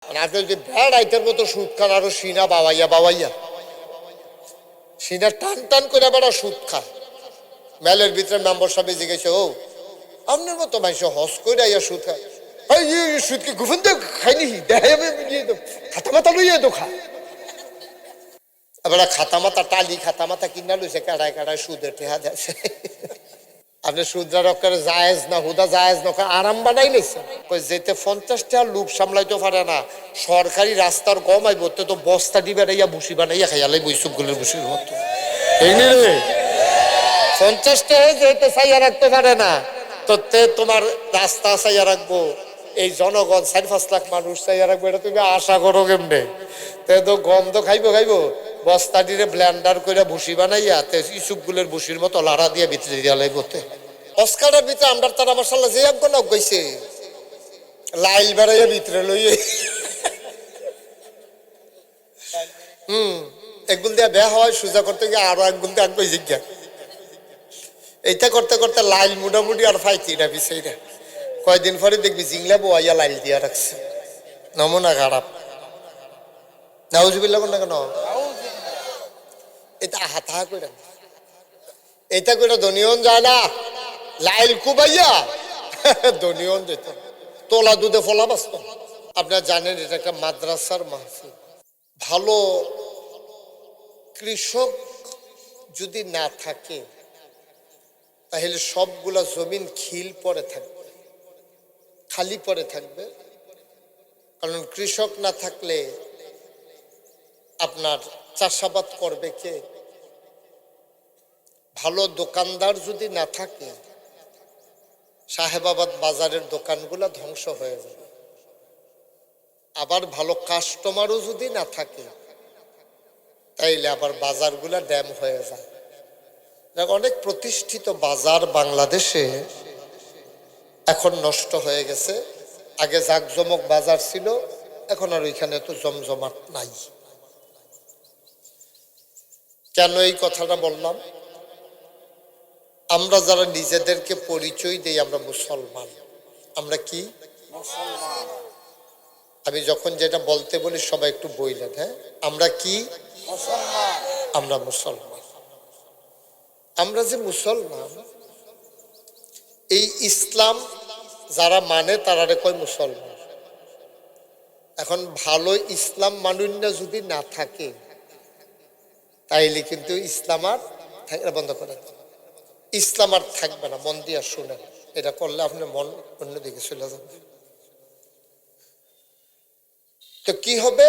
আপনি যদি ব্যাড আইতের মতো সুদ খান, আরো সিনা বাবাইয়া বাবাইয়া সিনা টান টান করে বেড়া সুদ খায়। মেলের ভিতরে মেম্বার সাহেব জিজ্ঞেস, ও আপনার মতো মানুষ হস করে আইয়া সুদ খায়, সুদকে গুফন দিয়ে খাইনি দেখাই খাতা মাথা লইয়া তো খা। এবার খাতা মাথা টালি খাতা মাথা কিনা লইছে কাড়ায় কাড়ায় সুদের টেহা যাচ্ছে। আপনি সুদরা রক্ষার জায়েজ না হুদা জায়েজ না আরাম বানাই লেছেন। যেতে 50 টাকা লোক সামলাইতে পারে না, সরকারি রাস্তার গম আইব তো বস্তা দিবে ইয়া ভুসি বানাইয়া খাইয়ালাই বৈশুগুলের ভুসির মতো। এই রে 50 টাকা যেতে চাইয়া রাখতে পারে না, তো তোমার রাস্তা চাইয়া রাখবো, এই জনগণ 4-5 লাখ মানুষ চাইয়া রাখবো, এটা তুমি আশা করো কেমনে? তো গম তো খাইবো বস্তা দিয়ে ব্লেন্ডার করে ভুসি বানাইয়া ইসুকগুলের ভুসির মতো লাড়া দিয়ে ভিতরে দিয়া লাগবে। অস্কারের ভিতরে আমরা তারা মাসাল্লাহ যে একজন গেছে লাইল বেড়াইয়া ভিতরে লইয়ে একগুল দিয়া বেয়া হয় সোজা করতে গিয়ে আরো একগুল দিয়ে আগে জিজ্ঞা এইটা করতে করতে লাইল মোটামুটি আর ফাইছি না পিছাইটা। কয়দিন পরে দেখবি জিংলা বোয়াইয়া লাইল দিয়া রাখছে। নমুনা খারাপ। নাউজুবিল্লাহ না কেন? এটা হাতা করে এইটা করে ধনিয়ন যায় না, লাইল কুবাইয়া ধনিয়ন যেত, তোলা দুধে ফলা বাঁচত। আপনারা জানেন এটা একটা মাদ্রাসার মাহফিল। ভালো কৃষক যদি না থাকে তাহলে সবগুলা জমিন খিল পরে থাকবে, খালি পরে থাকবে। কারণ কৃষক না থাকলে আপনার চাষাবাদ করবে কে? ভালো দোকানদার যদি না থাকে সাহেবাবাদ বাজারের দোকানগুলা ধ্বংস হয়ে যাবে। আবার ভালো কাস্টমারও যদি না থাকে তাইলে আবার বাজারগুলা ড্যাম হয়ে যায়। অনেক প্রতিষ্ঠিত বাজার বাংলাদেশে এখন নষ্ট হয়ে গেছে। আগে জাকজমক বাজার ছিল, এখন আর ওইখানে তো জমজমাট নাই। কেন এই কথাটা বললাম? আমরা যারা নিজেদেরকে পরিচয় দেই আমরা মুসলমান, আমরা কি মুসলমান? আমি যখন যেটা বলতে বলি সবাই একটু বইলেন, হ্যাঁ আমরা কি মুসলমান? আমরা মুসলমান। আমরা যে মুসলমান, এই ইসলাম যারা মানে তারা কয় মুসলমান। এখন ভালো ইসলাম মানুষ যদি না থাকে তাইলে কিন্তু ইসলাম আর বন্ধ করে, ইসলাম আর থাকবে না। মন দিয়ে শুনেন, এটা করলে আপনার মন অন্যদিকে চলে যাবে। তো কি হবে?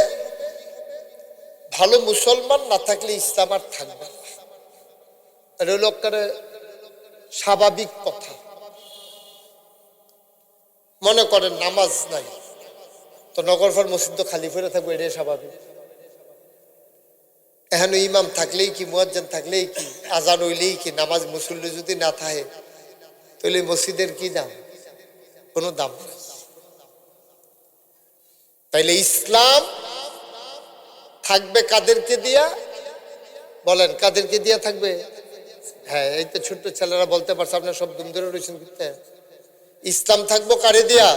ভালো মুসলমান না থাকলে ইসলাম আর থাকবে না। এটা হলো একটা স্বাভাবিক কথা। মনে করেন নামাজ নাই, তো নগরফার মসজিদ তো খালি ফিরে থাকবে, এটাই স্বাভাবিক। এখন ইমাম থাকলেই কি, মুয়াজ্জিন থাকলেই কি, আজান হইলেই কি, নামাজ মুসল্লি যদি না থাকে তাহলে মসজিদের কি দাম? কোনো দাম নেই। তাইলে ইসলাম থাকবে কাদেরকে দিয়া? বলেন কাদেরকে দিয়া থাকবে? হ্যাঁ, এই তো ছোট্ট ছেলেরা বলতে পারছে, আপনার সব দুম ধরে রয়েছেন। ইসলাম থাকবো কারে দিয়া?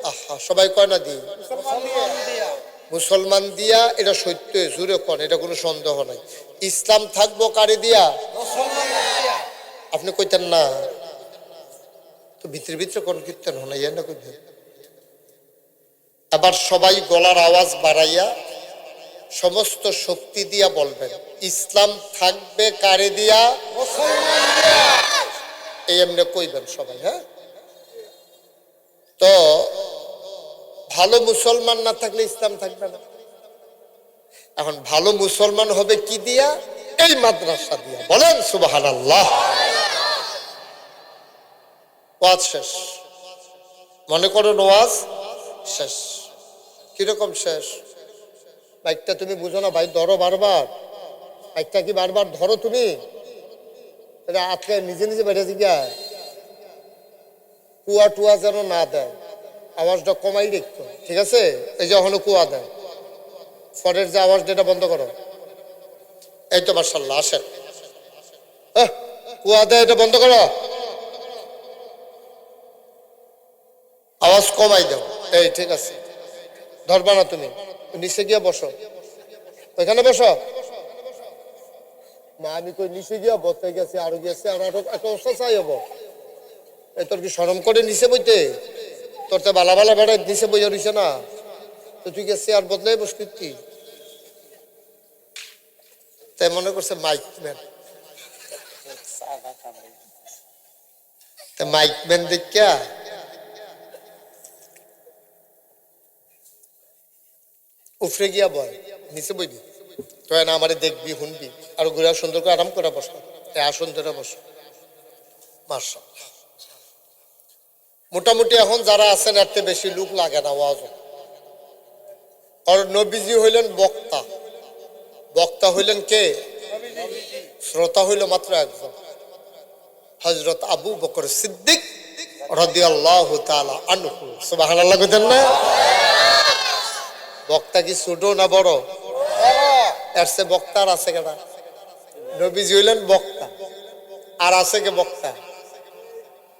আহা, সবাই কয় না দি মুসলমান দিয়া। এটা সত্য, জুড়ে কন, এটা কোনো সন্দেহ নাই। ইসলাম থাকবো কারে দিয়া? আপনি কইতেন না তো ভিতরে ভিতরে কোন কীর্তন হন না কইতেন। আবার সবাই গলার আওয়াজ বাড়াইয়া সমস্ত শক্তি দিয়া বলবেন, ইসলাম থাকবে কারে দিয়া? এই এমনি কইবেন সবাই। হ্যাঁ, তো ভালো মুসলমান না থাকলে ইসলাম থাকবে না। এখন ভালো মুসলমান হবে কি দিয়া? এই মাদ্রাসা দিয়া। বলেন সুবহানাল্লাহ। ওয়াজ শেষ, মনে করেন ওয়াজ শেষ। কিরকম শেষ? বাইকটা তুমি বুঝো না ভাই, ধরো বারবার। বাইকটা কি বারবার ধরো তুমি? এটা আজকে নিজে নিজে বেড়ে জিগা কুয়া টুয়া যেন না দেয়, আওয়াজটা কমাই দেখতো, ঠিক আছে? এই যে এখনো কুয়া দেয়, পরের যে আওয়াজ এটা বন্ধ করো। এই তো মাশাআল্লাহ, আসেন। কুয়া দেয়, এটা বন্ধ করো, আওয়াজ কমাই দাও। এই ঠিক আছে, ধরবা না তুমি, নিচে গিয়া বসো, ওইখানে বসো। মা আমি কই নিচে গিয়া বসতে গেছি, আরো গেছে, আর একটা অবস্থা চাই হবো। এই তোর কি শরম করে নিচে বইতে? তোর তো বালা বালা বেড়ায় নিচে বইয়া রইছে না, তো তুই গেছি আর বদলাই বস করতি। তাই মনে করছে মাইকম্যান, মাইকম্যান দেখিয়া উফরে গিয়া বল, নিচে বইবি তো না, আমারে দেখবি শুনবি, আর ঘুরা সুন্দর করে আরাম করে বসো, আসন ধরে বসো। মাশাআল্লাহ, মোটামুটি এখন যারা আছেন এত বেশি লোক লাগে না ওয়াজ। আর নবীজি হইলেন বক্তা, বক্তা হইলেন কে? শ্রোতা হইল মাত্র একজন, হযরত আবু বকর সিদ্দিক রাদিয়াল্লাহু তাআলা আনহু। সুবহানাল্লাহ কইতেন না? বক্তা কি ছোট না বড়? এর চেয়ে বক্তা আর আছে কেনা? নবীজি হইলেন বক্তা, আর আছে কে বক্তা?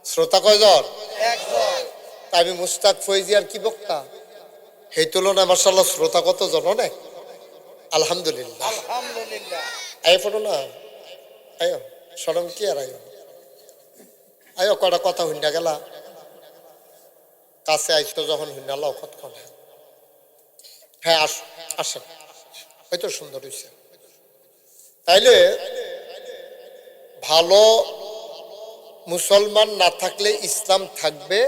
শ্রোতা কয়জন? তাই আমি মুস্তাক ফৈজি আর কি বক্তা? এই তুলনায় মাশাআল্লাহ শ্রোতা কতজন? অনেক। আলহামদুলিল্লাহ, আলহামদুলিল্লাহ। আয় ফটো না, আয়ো সরম কি আর আয়ো, আয়ো কটা কথা হইনা গেলা, কাছে আইসো যখন হইনা লাও কতক্ষণ। হ্যাঁ আসেন, হয়তো সুন্দর হয়েছে। তাইলে ভালো মুসলমান না থাকলে ইসলাম থাকবে,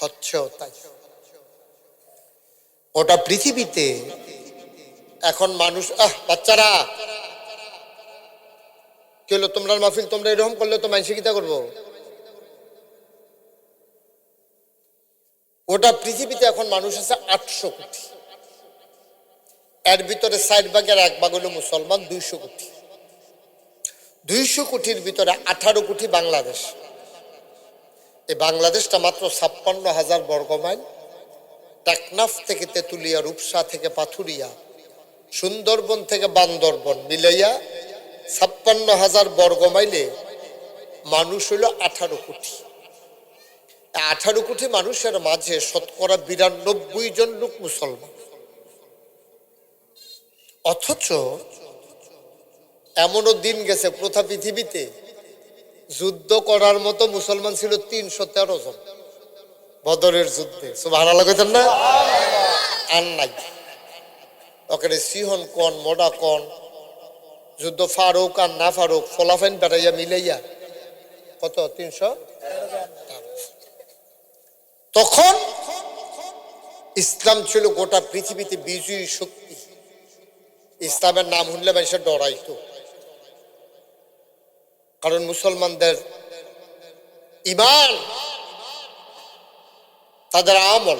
হচ্ছেও তাই। ওটা পৃথিবীতে এখন মানুষ, বাচ্চারা কি হলো তোমরা মাহফিল, তোমরা এরকম করলে তো মানুষ কিতা করবো? ওটা পৃথিবীতে এখন মানুষ আছে 800 কোটি, এর ভিতরে 60 ভাগের 1 ভাগ হলো মুসলমান, 200 কোটি। 200 কোটির ভিতরে 18 কোটি বাংলাদেশ। এই বাংলাদেশটা মাত্র 56,000 বর্গ মাইল, টেকনাফ থেকে তেতুলিয়া, রূপসা থেকে পাথুরিয়া, সুন্দরবন থেকে বান্দরবন মিলাইয়া 56,000 বর্গ মাইলে মানুষ হইল 18 কোটি। 18 কোটি মানুষের মাঝে শতকরা 92 জন লোক মুসলমান। অথচ এমনও দিন গেছে প্রথা পৃথিবীতে যুদ্ধ করার মতো মুসলমান ছিল 313 জন বদরের যুদ্ধে। সুবহানাল্লাহ কইতেন না? আর নাই ওখানে সিহন কোন মোডা কোন যুদ্ধ ফারুক আর না ফারুক ফলাফাইন বেড়াইয়া মিলাইয়া কত 300। তখন ইসলাম ছিল গোটা পৃথিবীতে বিজয়ী শক্তি। ইসলামের নাম শুনলে মানুষের ডরাইতো, কারণ মুসলমানদের ঈমান, তাদের আমল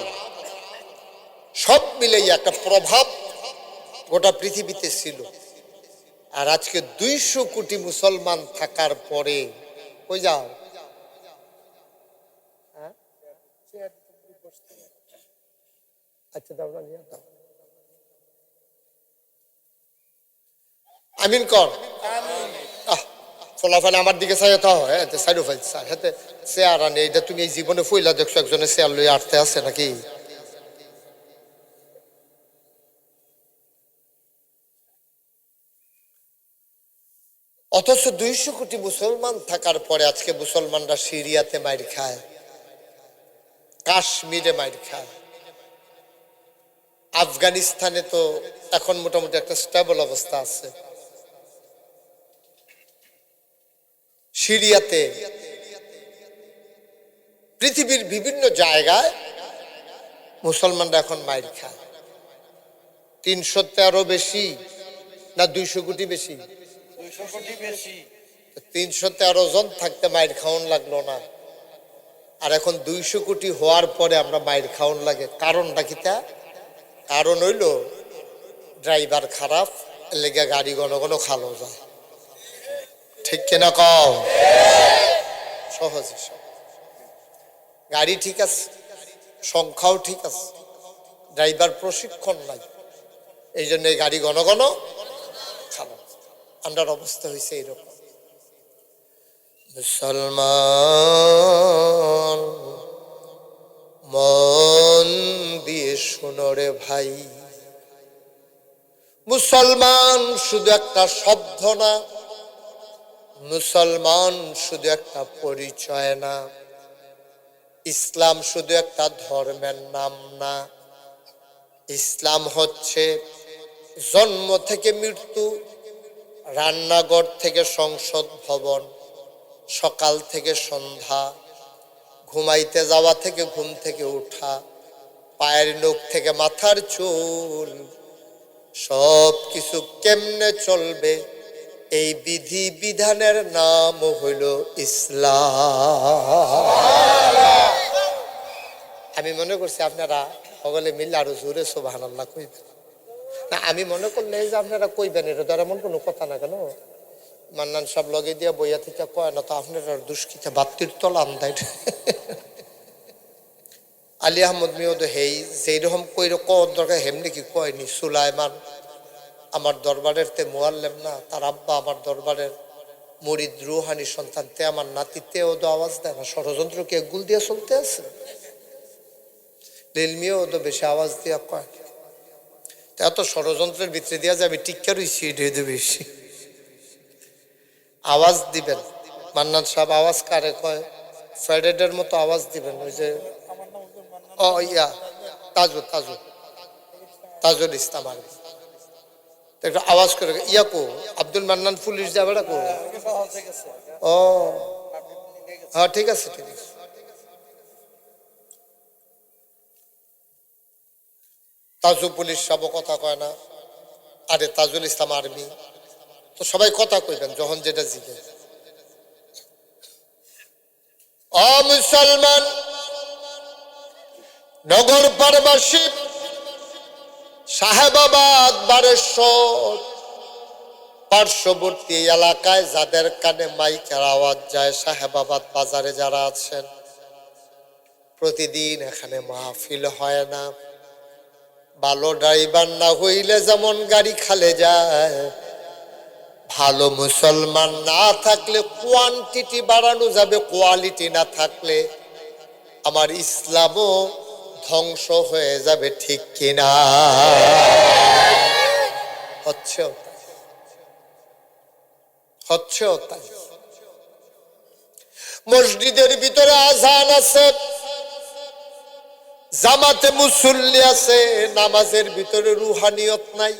সব মিলেই একটা প্রভাব গোটা পৃথিবীতে ছিল। আর আজকে 200 কোটি মুসলমান থাকার পরে কই যাও? আচ্ছা দাও, আমিন কর। ফলাফল আমার দিকে চাই তো সাইড ফাইল হাতে চেয়ার আনে, এটা তুমি এই জীবনে ফইলা দেখছো একজনের চেয়ার লই আটতে আছে নাকি? অথচ 200 কোটি মুসলমান থাকার পরে আজকে মুসলমানরা সিরিয়াতে মাইর খায়, কাশ্মীরে মাইর খায়, আফগানিস্তানে তো এখন মোটামুটি একটা স্টেবল অবস্থা আছে, সিরিয়াতে, পৃথিবীর বিভিন্ন জায়গায় মুসলমানরা এখন মাইর খায়। 313 বেশি না 200 কোটি বেশি? 313 জন থাকতে মাইর খাওয়ান লাগলো না, আর এখন 200 কোটি হওয়ার পরে আমরা মাইর খাওয়ান লাগে। কারণটা কি? তা কারণ হইল ড্রাইভার খারাপ, লেগে গাড়ি ঘন ঘন খালো যায়। ঠিক কিনা কও? সহজে গাড়ি ঠিক আছে, সংখ্যাও ঠিক আছে, ড্রাইভার প্রশিক্ষণ নাই, এই জন্য এই গাড়ি ঘন ঘন খালো। আমরার অবস্থা হয়েছে এইরকম। মুসলমান মন দিয়ে শোনো রে ভাই, মুসলমান শুধু একটা শব্দ না, মুসলমান শুধু একটা পরিচয় না, ইসলাম শুধু একটা ধর্মের নাম না, ইসলাম হচ্ছে জন্ম থেকে মৃত্যু, রান্নাঘর থেকে সংসদ ভবন, সকাল থেকে সন্ধ্যা, ঘুমাইতে যাওয়া থেকে ঘুম থেকে ওঠা, পায়ের নখ থেকে মাথার চুল, সব কিছু কেমনে চলবে এই বিধি বিধানের নাম হইল ইসলাম। আমি মনে করছি আপনারা সকলে মিলে আরো জোরে সুবহানাল্লাহ কইবেন না, আমি মনে করলে যে আপনারা কইবেন, এটা তো এমন কোনো কথা না। কেন মান্নান সব লগে দিয়া বইয়া থেকে কয় না তো আপনারা দুষ্কৃতে বাত্তির তলা আন্দায়। আলী আহমদ মিয়দ হেই যেরকম কইরে কর দরকার হেমনি কি কয়নি। সুলাইমান আমার দরবারের তে মুআল্লিম না, তার আব্বা আমার দরবারের মুরিদ রুহানি সন্তান, তে আমার নাতি তেও তো আওয়াজ দেয় না। ষড়যন্ত্র কি গুল দিয়ে চলতে আছে? লিলমিও তো বেশি আওয়াজ দিয়া কয়, এত ষড়যন্ত্রের ভিতরে দিয়া যাবে টিক্কা রইছি এটা বেশি আওয়াজ দিবেন। মান্নান সাহেব আওয়াজ কারে কয়? ফেডারেটের মতো আওয়াজ দিবেন। ওই যে ও ইয়া তাজুল তাজুল তাজুল ইসলাম আরবি একটা আওয়াজ করে ইয়া কো আব্দুল মান্নান পুলিশ যাবে না কো? ও হ্যাঁ ঠিক আছে ঠিক আছে। তাজু পুলিশ সব কথা কয় না, আরে তাজুল ইসলাম আর্মি তো সবাই কথা কইবেন যখন যেটা জিগে। ও মুসলমান নগর পারবাসী, সাহেবাবাদ বারেশ্বর পার্শ্ববর্তী এলাকায় যাদের কানে মাইকের আওয়াজ যায়, সাহেবাবাদ বাজারে যারা আছেন, প্রতিদিন এখানে মাহফিল হয় না। ভালো ড্রাইভার না হইলে যেমন গাড়ি খালে যায়, ভালো মুসলমান না থাকলে কোয়ান্টিটি বাড়ানো যাবে, কোয়ালিটি না থাকলে আমার ইসলামও ধ্বংস হয়ে যাবে, ঠিক কিনা? হচ্ছেও তাই। মসজিদের ভিতরে আজান আছে, জামাতে মুসল্লি আছে, নামাজের ভিতরে রুহানিয়ত নাই।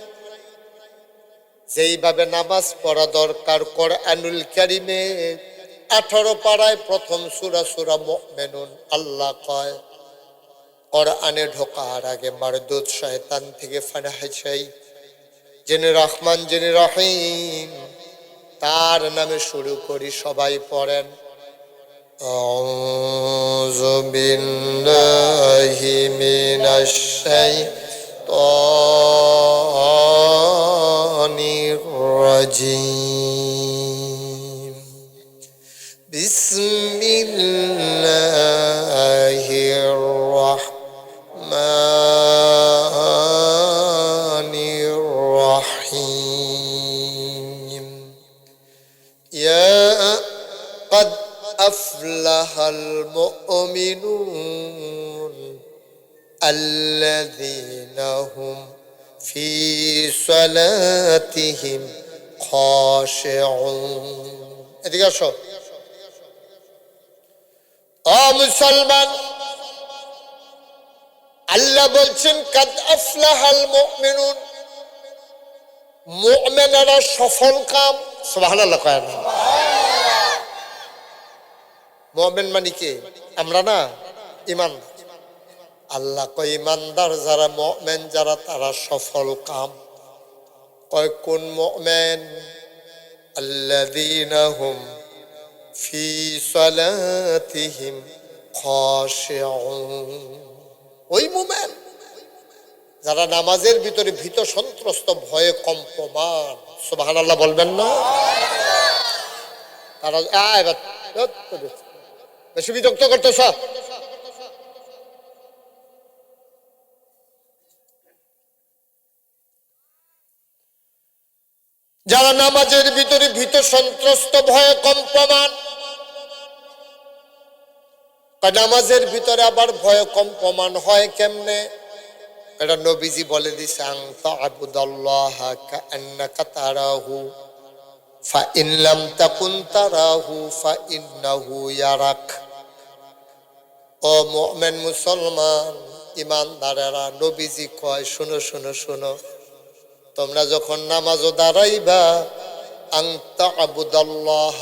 যেইভাবে নামাজ পড়া দরকার, কোরআনুল কারীমে 18 পারায় প্রথম সূরা সূরা মুমিনুন আল্লাহ কয়, কোরআনে ঢোকার আগে মারদুদ শয়তান থেকে পানাহ চাই, যিনি রহমান যিনি রহিম তার নামে শুরু করি। সবাই পড়েন আউযু বিল্লাহি মিনাশ শাইতানির রাজিম, বিসমিল্লাহির রাহমানির রাহিম, ইয়া قد أفلح المؤمنون الذين هم في صلاتهم خاشعون। এদিকে আসো। ও মুসলমান, আল্লাহ বলছেন কাদ আফলাহাল মুমিনুন, মুমিনেরা সফল কাম। সুবহানাল্লাহ কয় না? মুমিন মানে কি? আমরা না ঈমান। আল্লাহ কয় ঈমানদার যারা, মুমিন যারা, তারা সফল কাম। কয় কোন মুমিন? আল্লাযীনা হুম ফি সালাতিহিম খাশিউন, ওই মুমিন যারা নামাজের ভিতরে ভীত সন্ত্রস্ত, ভয়ে কম্পমান। সুবহানাল্লাহ বলবেন না? তারা বেশি বিরক্ত করতেছ। যারা নামাজের ভিতরে ভীত সন্ত্রস্ত, ভয়ে কম্পমান। নামাজের ভিতরে আবার ভয়ে কম্পমান হয় কেমনে? এটা নবীজি বলে দিছে, আনতা আবুদাল্লাহ কাআন্নাকা তারাহু ফাইন লাম তাকুন তারাহু ফাইন্নাহু ইয়ারাক। ও মুমিন মুসলমান ইমানদারেরা, নবীজি কয় শুনো শুনো শুনো, তোমরা যখন নামাজে দাঁড়াইবা, আনতা আবুদাল্লাহ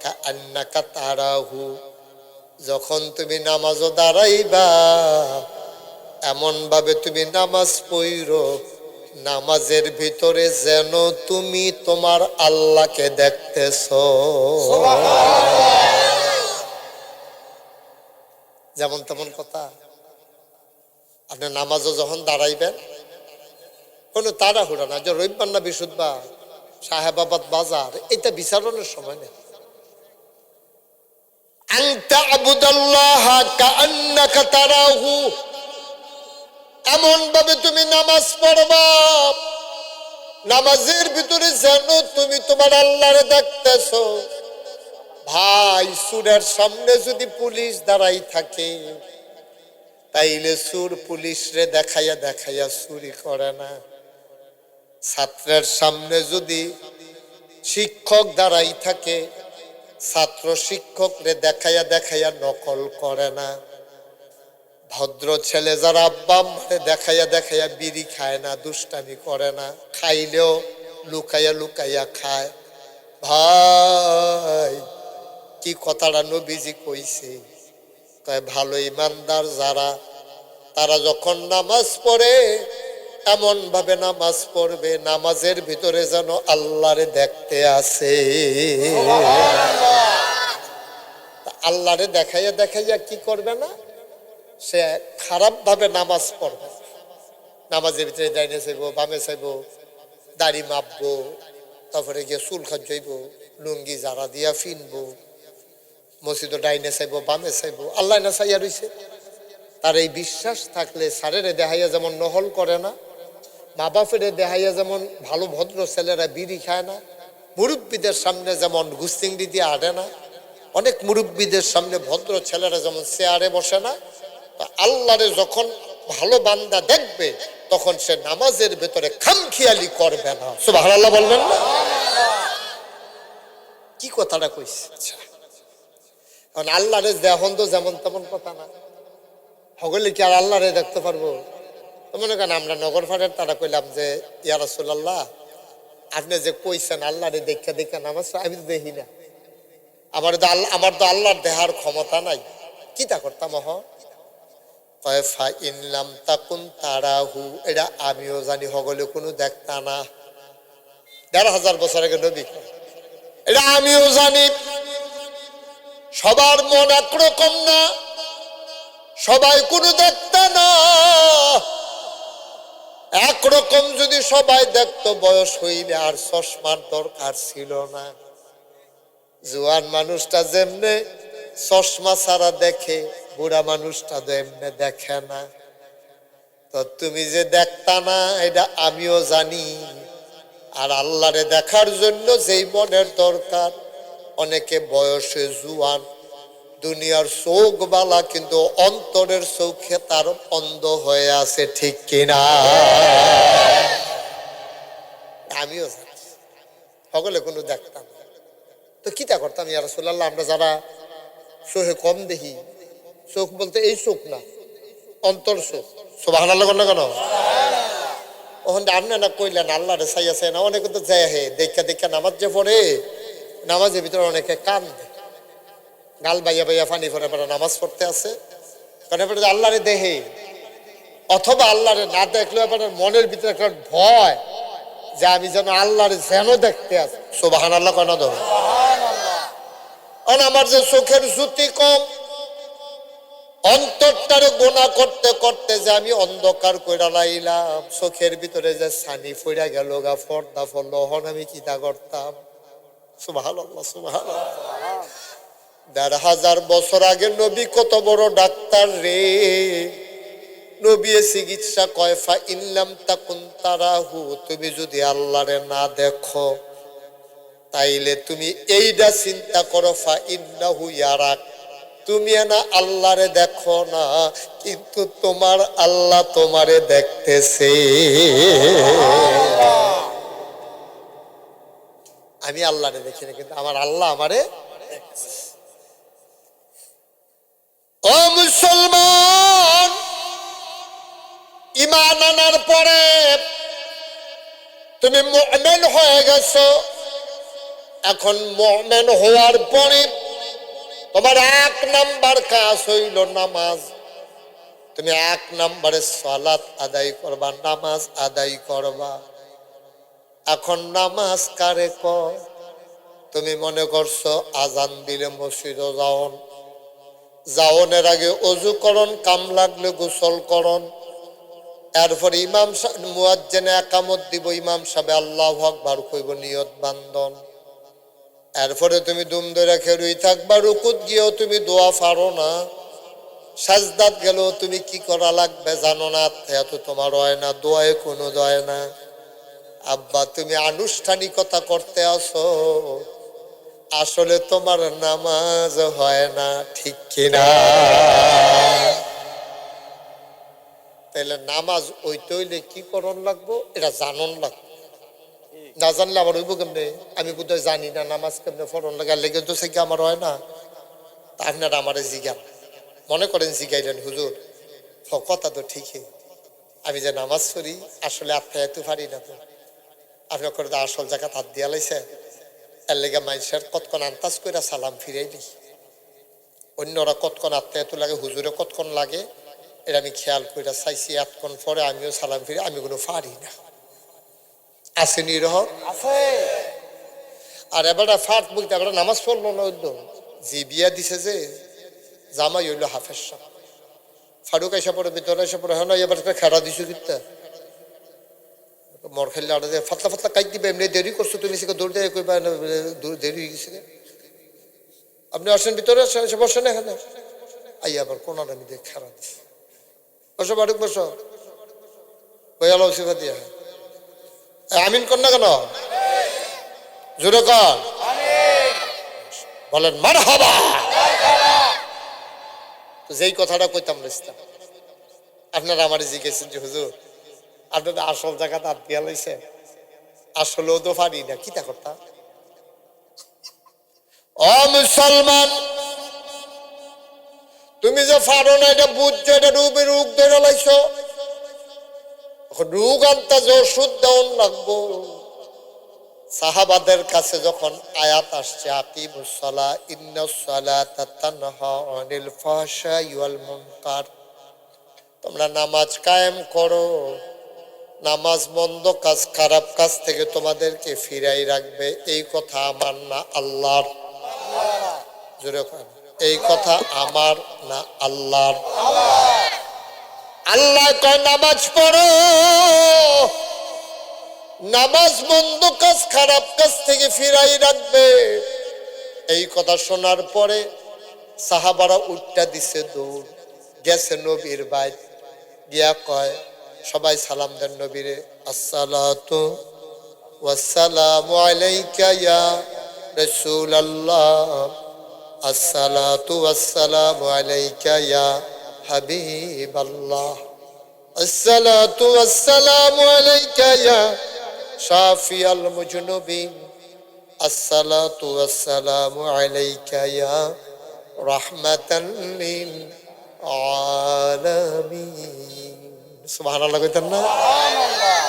কাআন্নাকা তারাহু, যখন তুমি নামাজে দাঁড়াইবা এমন ভাবে তুমি নামাজ পড়ো, নামাজের ভিতরে যেন তুমি তোমার আল্লাহকে দেখতেছো। যেমন তেমন কথা। আপনি নামাজও যখন দাঁড়াইবেন, কোনো তাড়াহুড়া না, যে রবিবার না বৃহস্পতিবার, সাহেবাবাদ বাজার, এটা বিচারণের সময় নেই। আনতা আবুদাল্লাহ কাআন্নাকা তারাহু, এমন ভাবে তুমি নামাজ পড়বা, নামাজের ভিতরে যেন তুমি তোমার আল্লাহরে দেখতেছো। ভাই, সুরের সামনে যদি পুলিশ দাঁড়াই থাকে, তাইলে সুর পুলিশরে দেখাইয়া দেখাইয়া চুরি করে না। ছাত্রের সামনে যদি শিক্ষক দাঁড়াই থাকে, ছাত্র শিক্ষকরে দেখাইয়া দেখাইয়া নকল করে না। ভদ্র ছেলে যারা আব্বা আম্মারে দেখাইয়া দেখাইয়া বিড়ি খায় না, দুষ্টামি করে না, খাইলেও লুকাইয়া লুকাইয়া খায়। ভাই, কি কথাটা নবীজি কইছে, তাই ভালো ইমানদার যারা, তারা যখন নামাজ পড়ে এমন ভাবে নামাজ পড়বে, নামাজের ভিতরে যেন আল্লাহরে দেখতে আসে। আল্লাহরে দেখাইয়া দেখাইয়া কি করবে না, সে খারাপ ভাবে নামাজ পড়বে। নামাজের ভিতরে ডাইনে চাইবো, বামে চাইবো, দাড়ি মাপবো, তারপরে গিয়ে চুল খাজইব, লুঙ্গি জারা দিয়া ফিনবো, মসজিদ ডাইনে চাইবো, বামে চাইবো, আল্লাহ না চাইয়া রইছে। তার এই বিশ্বাস থাকলে সারেরে দেখাইয়া যেমন নহল করে না, মা বাপেরে দেখাইয়া যেমন ভালো ভদ্র ছেলেরা বিড়ি খায় না, মুরব্বীদের সামনে যেমন গুস্তিংড়ি দিয়ে আড়ে না, অনেক মুরব্বীদের সামনে ভদ্র ছেলেরা যেমন চেয়ারে বসে না, আল্লাহরে যখন ভালো বান্দা দেখবে তখন সে নামাজের ভেতরে খামখেয়ালি করবে না। সুবহানাল্লাহ বলবেন না? কি কথাটা কইছে? আচ্ছা, কারণ আল্লাহরে দেখুন তো যেমন তেমন কথা না, হগলে কি আর আল্লাহরে দেখতে পারবো? মনে করেন আমরা নগর ফাড়ের তারা কইলাম যে ইয়া রাসূলুল্লাহ, আপনি যে কইছেন আল্লাহরে দেখা দেখা নামাজ, আমি তো দেখি না, আমার তো আল্লাহর দেহার ক্ষমতা নাই, কি তা করতাম? ইন লাম তাকুন তারাহু, এটা আমিও জানি, হগলে কোনো দেখতা না। ১,৫০০ বছর আগে নবী, এটা আমিও জানি। সবার মন একরকম না, সবাই কোনো দেখতা না। একরকম যদি সবাই দেখতো, বয়স হইলে আর চশমার দরকার ছিল না। জোয়ান মানুষটা যেমনে চশমা ছাড়া দেখে, বুড়া মানুষটা তো এমনি দেখে না। তো তুমি যে দেখতা না, এটা আমিও জানি। আর আল্লাহরে দেখার জন্য যেই মনের দরকার, অনেকে বয়সে জুয়ান, দুনিয়ার চোখ বালা, কিন্তু অন্তরের চোখে তার অন্ধ হয়ে আছে, ঠিক কিনা? আমিও জানি, সকলে কোনো দেখতাম। তো কিতা করতাম ইয়া রাসূলুল্লাহ, আমরা যারা চোখে কম দেখি, চোখ বলতে এই চোখ না, অন্তর চোখ। সুবহানাল্লাহ বলেন না কেন? ওখানে আপনি না কইলেন আল্লাহরে চাইয়াছে না, অনেকে তো যায় হে দেখা দেখা নামাজ যে পড়ে, নামাজের ভিতরে অনেকে কান্দে, গাল বাইয়া বাইয়া পানি পরে পরে নামাজ পড়তে আছে, কারণ আল্লাহরে দেহে, অথবা আল্লাহরে না দেখলেও আপনার মনের ভিতরে একটা ভয় যে আমি যেন আল্লাহরে যেন দেখতে আছি। সুবহানাল্লাহ কেন? আমার যে চোখের জ্যোতি কম, অন্তরটারে গোনা করতে করতে যে আমি অন্ধকার কইরা লাইলাম, চোখের ভিতরে যে ছানি ফইরা গেল গা, পর্দা পড়ল, হন আমি কিতা করতাম? সুবহানাল্লাহ সুবহানাল্লাহ। ১,৫০০ বছর আগে নবী কত বড় ডাক্তার রে! নবী চিকিৎসা কয় ইন লাম তাকুন তারাহু, তুমি যদি আল্লাহরে না দেখো তাইলে তুমি এইটা চিন্তা করো, ইন্নাহু ইয়ারাক, তুমি না আল্লাহরে দেখো না, কিন্তু তোমার আল্লাহ তোমারে দেখতেছে। আমি আল্লাহরে দেখি না, কিন্তু আমার আল্লাহ আমারে। ও মুসলমান, ঈমান আনার পরে তুমি মুমিন হয়ে গেছো। এখন মুমিন হওয়ার পরে তোমার 1 নাম্বার কাজ হইল নামাজ। তুমি 1 নম্বরে সালাত আদায় করবা, নামাজ আদায় করবা। এখন নামাজ কারে কয়? তুমি মনে করছো আজান দিলে মসজিদে যাওনের আগে অজু করন, কাম লাগলে গোসল করন, এরপর ইমাম মুয়াজ্জিনে একামত দিব, ইমাম সাহেব আল্লাহু আকবার কইব, নিয়ত বান্ধন। এরপরে তুমি দুম ধরে খেরুই থাকবা, রুকুত গিয়েও তুমি দোয়া পারো না, সাজদাত গেলেও তুমি কি করা লাগবে জানো না, এত তোমার হয় না, দোয়ায় কোনো দোয় না। আব্বা তুমি আনুষ্ঠানিকতা করতে আসো, আসলে তোমার নামাজ হয় না, ঠিক কিনা? তাহলে নামাজ ওইতে হইলে কি করণ লাগবো, এটা জানন লাগবে। না জানলে আমার হইব কেমনে? আমি বোধহয় জানি না নামাজ কেমনে ফরণ লাগে, লেগে তো সে কি আমার হয় না। তা আপনারা আমারে জিজ্ঞান, মনে করেন জিগাইলেন হুজুর কথা তো ঠিকই, আমি যে নামাজ পড়ি আসলে আত্মায় তো পারি না, তো আপনার করে আসল জায়গা হাত দিয়া লাইছে, এর লেগে মানুষের কতক্ষণ আন্তাজ করে সালাম ফিরাই দিই, অন্যরা কতক্ষণ আত্মায় তো লাগে, হুজুরে কতক্ষণ লাগে, এটা আমি খেয়াল করে চাইছি। এতক্ষণ পরে আমিও সালাম ফিরি, আমি কোনো পারি না। আছে নিরহ আছে। আর এবার ফাট বলতে এবার নামাজ পড়লো না, হইল যে বিয়া দিছে যে জামাই হইল হাফেজ সাহ, ফারুক এসে পড়ে, ভিতরে এসে পড়ে, হ্যাঁ এবার খেড়া দিছো কিন্তু মর খেললে আড়া দিয়ে ফাতলা ফাতলা কাইট দিবে, এমনি দেরি করছো তুমি, সে দৌড় দিয়ে কইবা দেরি হয়ে গেছে, আপনি আসেন ভিতরে, এসে বসেন এখানে। আই আবার কোনার আমি দিয়ে খেড়া দিছি, বসো ফারুক বসো, বইয়ালো শিখা দিয়া আমিন কর না কেন, জোরে কর বলেন মারহাবা। যেই কথাটা কইতাম ইসলাম, আপনারা আমার জিজ্ঞেসেন যে হুজুর আপনারা আসল জায়গাতে হাত দিয়া লাইছে, আসলেও তো পারি না, কিতা করতাম? ও মুসলমান, তুমি যে পারো না এটা বুঝছো, এটা রূপে রোগ ধরে লাইছো, রোগ আনতে যে ওষুধ দেওয়ান লাগবো। সাহাবাদের কাছে যখন আয়াত আসছে আকিমুস সালাহ ইন্নাস সালাতা তানহা আনিল ফাহশাই ওয়াল মুনকার, তোমরা নামাজ কায়েম করো, নামাজ মন্দ কাজ খারাপ কাজ থেকে তোমাদেরকে ফিরাই রাখবে। এই কথা আমার না আল্লাহর? জোরে কর, এই কথা আমার না আল্লাহর? আল্লাহ কয় নামাজ পড়ো, নামাজ মন্দ কাজ খারাপ কাজ থেকে ফিরাই রাখবে। এই কথা শোনার পরে সাহাবারা উঠটা দিছে, দৌড় গেছে নবীর বাইত, গিয়া কয় সবাই সালাম দেন নবীরে, আসসালাতু ওয়াসসালামু আলাইকা ইয়া রাসূলুল্লাহ, আসসালাতু ওয়াসসালামু আলাইকা ইয়া হাবিবাল্লাহ, আসসালাতু ওয়াসসালামু আলাইকা ইয়া শাফিয়াল মুজনুবিন, আসসালাতু ওয়াসসালামু আলাইকা ইয়া রাহমাতান লিল আলামিন। সুবহানাল্লাহ কইতেন না? সুবহানাল্লাহ।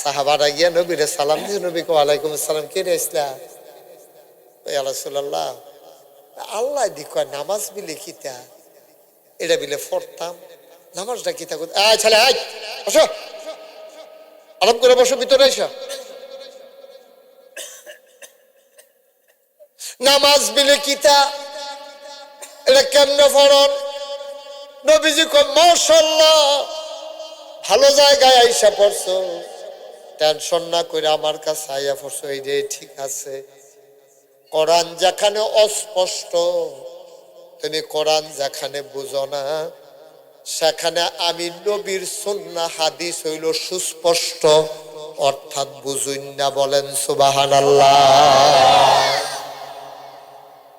সাহাবারা গিয়া নবীরে সালাম দিয়ে, নবী কো ওয়ালাইকুম আসসালাম, কে রে ইসলা? ইয়া রাসূলুল্লাহ, আল্লাহ দি কয় নামাজ বিলে কিতা, এটা বিলে পড়তাম, নামাজটা কিতা কই? আয় ছেলে আয়, বসো, আরাম করে বসো, ভিতরে এসো। নামাজ বিলে কিতা, এটা কেমনে পড়ন? নবীজি কয় মাশাআল্লাহ, ভালো জায়গায় আইসা পড়ছো, টেনশন না করে আমার কাছে আইয়া পড়ছো, এই যে ঠিক আছে। কোরআন যেখানে অস্পষ্ট, তুমি কোরআন যেখানে বুঝো না, সেখানে আমি নবীর সুন্নাহ হাদিস হইল সুস্পষ্ট, অর্থাৎ বুঝুন না, বলেন সুবহানাল্লাহ।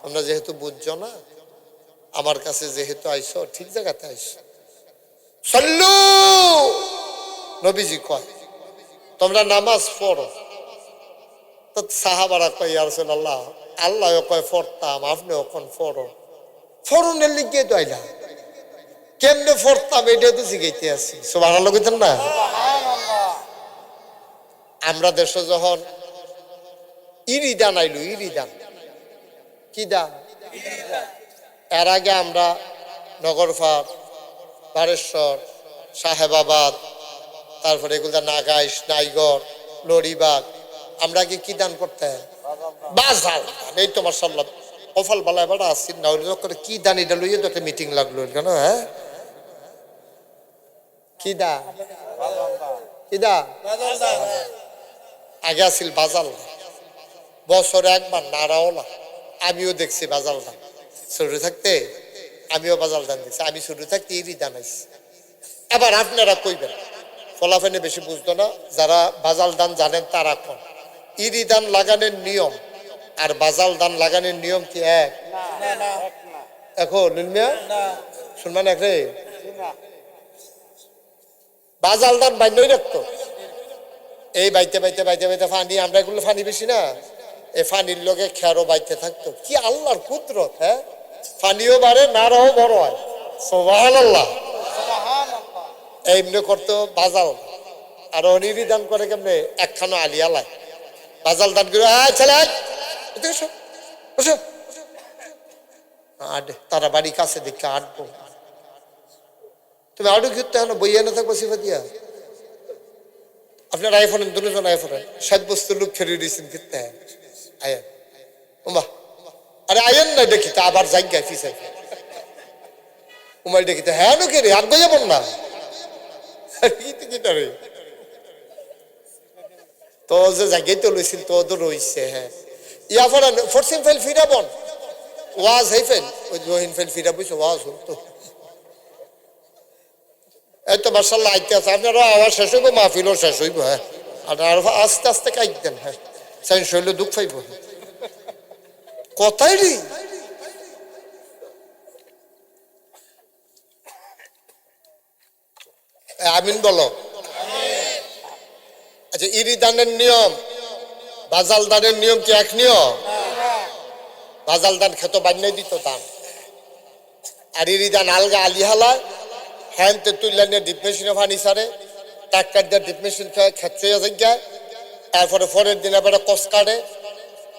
তোমরা যেহেতু বুঝছো না, আমার কাছে যেহেতু আইছো ঠিক জায়গাতে আইছো। সাল্লু, নবীজি কয় তোমরা নামাজ পড়ো। তো সাহাবারা কয় ইয়া রাসূলুল্লাহ, আল্লাহ কয় পড়তাম, আপনিও কোন পড়ো, ফরনের লিগে তো আইলা, কেমনে পড়তাম এটা তো জিগাইতে আছি। সুবহানাল্লাহ কইতেন না? আমরা দেশে যখন ইরিদান আইলো, ইরিদান কি দান, এর আগে আমরা নগরপাড়, বারেশ্বর, সাহেবাবাদ, তারপরে এগুলো নাগাইশ, নাইগড়, লড়িবাগ, আমরা কি দান করতে বাজাল। এই তো মাশাআল্লাহ কফল বালায় বাড়া আসছেন না, করে কি দান এটা লইয়ে তো একটা মিটিং লাগলো কেন? হ্যাঁ কি দা, কি দা, আগে আসিল বাজাল, বছরে একবার নারাওলা। আমিও দেখছি বাজাল দান ছোট থাকতে, আমিও বাজাল দান দেখছি। আমি ছোট থাকতে ইরি দান আইছি। এবার আপনারা কইবেন ফলাফেনে বেশি বুঝতো না, যারা বাজাল দান জানেন তারা কোন। ইরি দান লাগানোর নিয়ম আর বাজাল দান লাগানোর নিয়ম কি এক? এখন নিলমিয়া শুনবেন এক রে, বাজাল দান বান্যই রাখতো এই বাইতে বাইতে বাইতে বাইতে ফানি, আমরা এগুলো ফানি বেশি না, এই ফানির লোকে খেয়ারও বাইতে থাকতো। কি আল্লাহর কুদরত! হ্যাঁ, ফানিও বাড়ে, নারাও বড় হয়। সুবহানাল্লাহ। এমনি করতো বাজাল। আর অনিরি দান করে কেমনে, একখানো আলিয়ালায় বাজাল দান করে, ছেলে তারা বাড়ি কাছে দেখে আটবো, তুমি আটু ঘুরতে হলো বইয়া না থাকবো সিফা দিয়া। আপনার আইফোনেন দুজন আইফোনেন সাত বস্তু লোক খেয়ে দিয়েছেন ফিরতে আয়েন উমা, আরে আয়েন না দেখিতে আবার জায়গায় ফিসাই উমাই দেখিতে, হ্যাঁ নো কে রে আর বইয়া বল না রে তো যে জায়গায় তো লইছিল তো ওদের রইছে। হ্যাঁ ইয়া ফরান ফরসিম ফেল ফিরা বন ওয়াজ হেই ফেল ওই জহিন ফেল ফিরা বইছে ওয়াজ হতো। এই তো মাশাআল্লাহ আইতে আছে, আপনারা আওয়াজ শেষ হইব, মাহফিলও শেষ হইব। হ্যাঁ আর আস্তে আস্তে কাইক দেন। হ্যাঁ সাইন শৈল দুঃখ পাইব কথাই রি। আমিন বলো। আচ্ছা, ইরি দানের নিয়ম বাজাল দানের নিয়ম কি এক নিয়ম? বাজাল দান খেত বান্যাই দিত দান, আর ইরি দান আলগা আলি হালায় হ্যান তে তুইলা নিয়ে ডিপ মেশিনে ফানি সারে, ট্রাক্টর দিয়ে ডিপ মেশিন খেতে যায়। তারপরে পরের দিন আবার কসকাটে,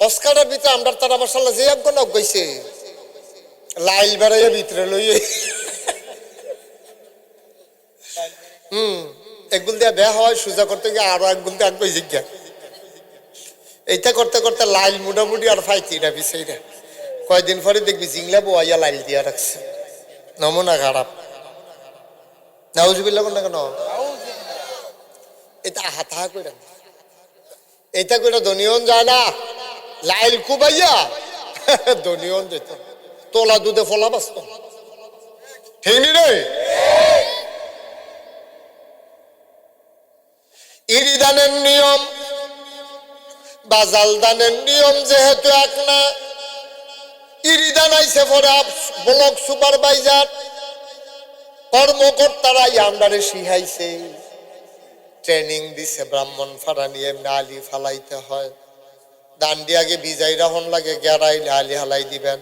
কসকাটের ভিতরে আমরা তারা মাশাআল্লাহ যে এক গণক গইছে লাইল বেড়াইয়া ভিতরে লইয়ে একগুল দিয়ে বেয়া হয় সোজা করতে গিয়ে আরো একগুল দিয়ে আগ জিজ্ঞা, এইটা করতে করতে লাইল মোটামুটি আর ফাইতি না পিছাইরা। কয়দিন পরে দেখবি জিংলা বোয়াইয়া লাইল দিয়া রাখছে, নমুনা খারাপ। নাউজুবিল্লাহ না কেন, এটা হাতা করে এইটা করে দনিয়ন যায় না, লাইল কুবাইয়া দনিয়ন যেত, তোলা দুধে ফলা বাঁচত। ঠিক নি রে? ইরি দানের নিয়ম বাজাল দানের নিয়ম যেহেতু এক না, ইরি দান আইসে পরে ব্লক সুপারভাইজার কর্মকর্তারাই আমরারে শিখাইছে, ট্রেনিং দিছে, ব্রাহ্মণ ফাড়া নিয়ে এমনি আলি ফালাইতে হয়, দান্ডি আগে বিজাই রাহন লাগে, গেরাইলে আলি হালাই দিবেন,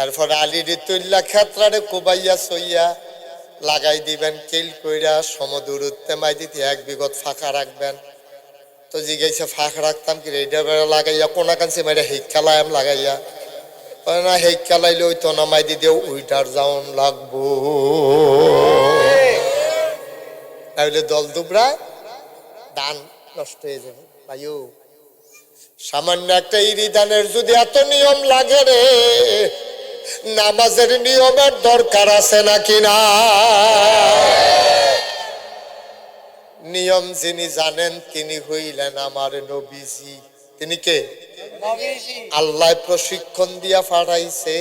এরপরে আলির তুল্লা ক্ষেত্রারে কুবাইয়া সইয়া লাগাই দিবেন, কেল কইরা সমদূরত্বে মাই দিতে এক বিগত ফাঁকা রাখবেন। তো জিগাইছে ফাঁক রাখতাম কি রেডা বেড়া লাগাইয়া কোনা কানছে মেয়েরা হেক খেলায় লাগাইয়া না, হেক খেলাইলে ওই তো নামাই দিতে উইটার যাওন লাগবো, তাহলে দল দুবরায় দান নষ্ট হয়ে যাবে। ভাইও সামান্য একটা ইরি দানের যদি এত নিয়ম লাগে রে, নামাজের নিয়মের দরকার আছে নাকি না? নিয়ম যিনি জানেন তিনি হইলেন আমার নবীজি। তিনি কে? আল্লাহ প্রশিক্ষণ দিয়া পাঠাইছে,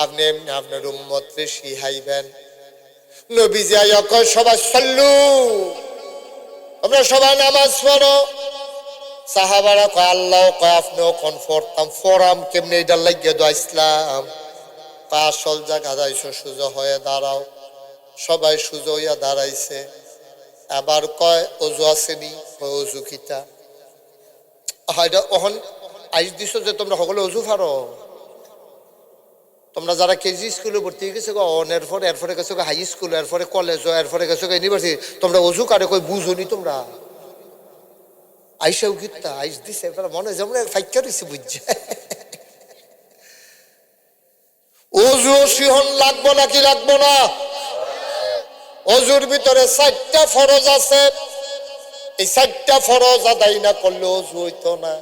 আপনি এমনি আপনার উম্মতরে শিখাইবেন। নবীজি আয়া কয় সবাই সাল্লু, আমরা সবাই নামাজ পড়ো। সাহাবারা কয় আল্লাহ কয় আপনিও কোন পড়তাম, ফরাম কেমনে এটা লাগিয়ে দো ইসলাম। আসল জায়গা দাঁড়াইছো, সোজা হয়ে দাঁড়াও। সবাই সোজা হইয়া দাঁড়াইছে। আবার কয় অজু আসেনি, কয় অজু কিতা হয়তো অহন আইস দিছ যে তোমরা সকলে অজু ফারো। তোমরা যারা কেজি স্কুলে ভর্তি হয়ে গেছো এরপরে গেছো হাই স্কুল, এরপরে কলেজ, এরপরে গেছো ইউনিভার্সিটি, তোমরা অজু কারে কই বুঝনি তোমরা? আইসাও গীতা আইস দিছে, এবার মনে হয় যেমন ফাইকা রয়েছে বুঝছে। অজু সিহন লাগবো নাকি লাগবো না? অজুর ভিতরে 4টা ফরজ আছে। এই 4টা ফরজ আদায় না করলে অজু হইতো না।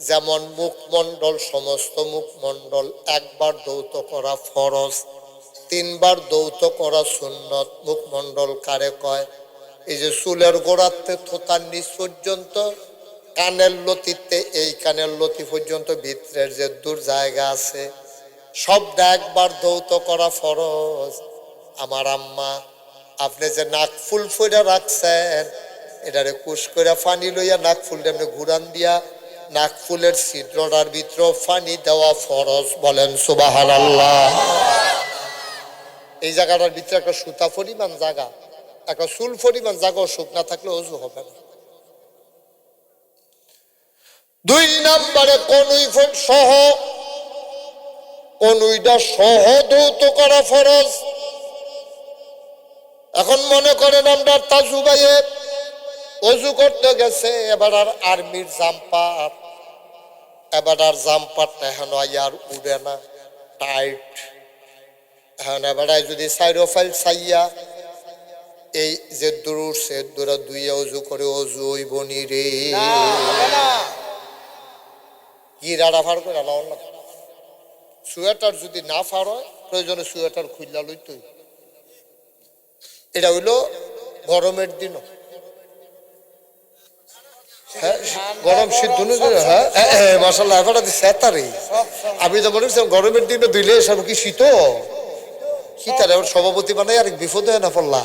যেমন মুখমণ্ডল, সমস্ত মুখমণ্ডল একবার ধৌত করা ফরজ, 3বার ধৌত করা সুন্নত। মুখমণ্ডল কারে কয়? এই যে চুলের গোড়াতে থোতার নিচ পর্যন্ত, কানের লতিতে এই কানের লতি পর্যন্ত ভিতরের যে দূর জায়গা আছে, সবটা একবার ধৌত করা ফরজ। আমার আম্মা, আপনি যে নাক ফুল ফুলে রাখছেন, এটারে কুশ করে পানি লইয়া নাক ফুলটা এমনি ঘুরান দিয়া নাক ফুলের ছিদ্রটার ভিতরে পানি দেওয়া ফরজ। বলেন সুবহানাল্লাহ। এই জায়গাটার ভিতরে একটা সুতা পরিমাণ জায়গা, একটা চুল পরিমাণ জায়গা শুকনা থাকলে অজু হবে না। 2 নম্বরে কনুই সহ, কনুইটা সহ ধৌত করা ফরজ। এখন মনে করেন আমরা তাজু ভাইয়ে অজু করতে গেছে, এবার আর আর্মির জাম্পার, এবার আর জাম্পারটা এখন আর উড়ে না, টাইট। এখন এবার যদি সাইডো ফাইল চাইয়া এই যে দূর উঠছে, দূরা দুইয়া অজু করে অজু হইব নি রে? গিরাটা ফার করে লাও না। সোয়েটার যদি না ফার হয়, প্রয়োজনে সোয়েটার খুললা লইতই। এটা হইলো গরমের দিন। হ্যাঁ, গরম শীত দুনো। হ্যাঁ মাশাআল্লাহ, এবারে সেতারে আমি তো মনে করছিলাম গরমের দিনে ধুইলে সব কি শীত, শীতারে সভাপতি বানাই আর বিপদ হয় না পড়লা।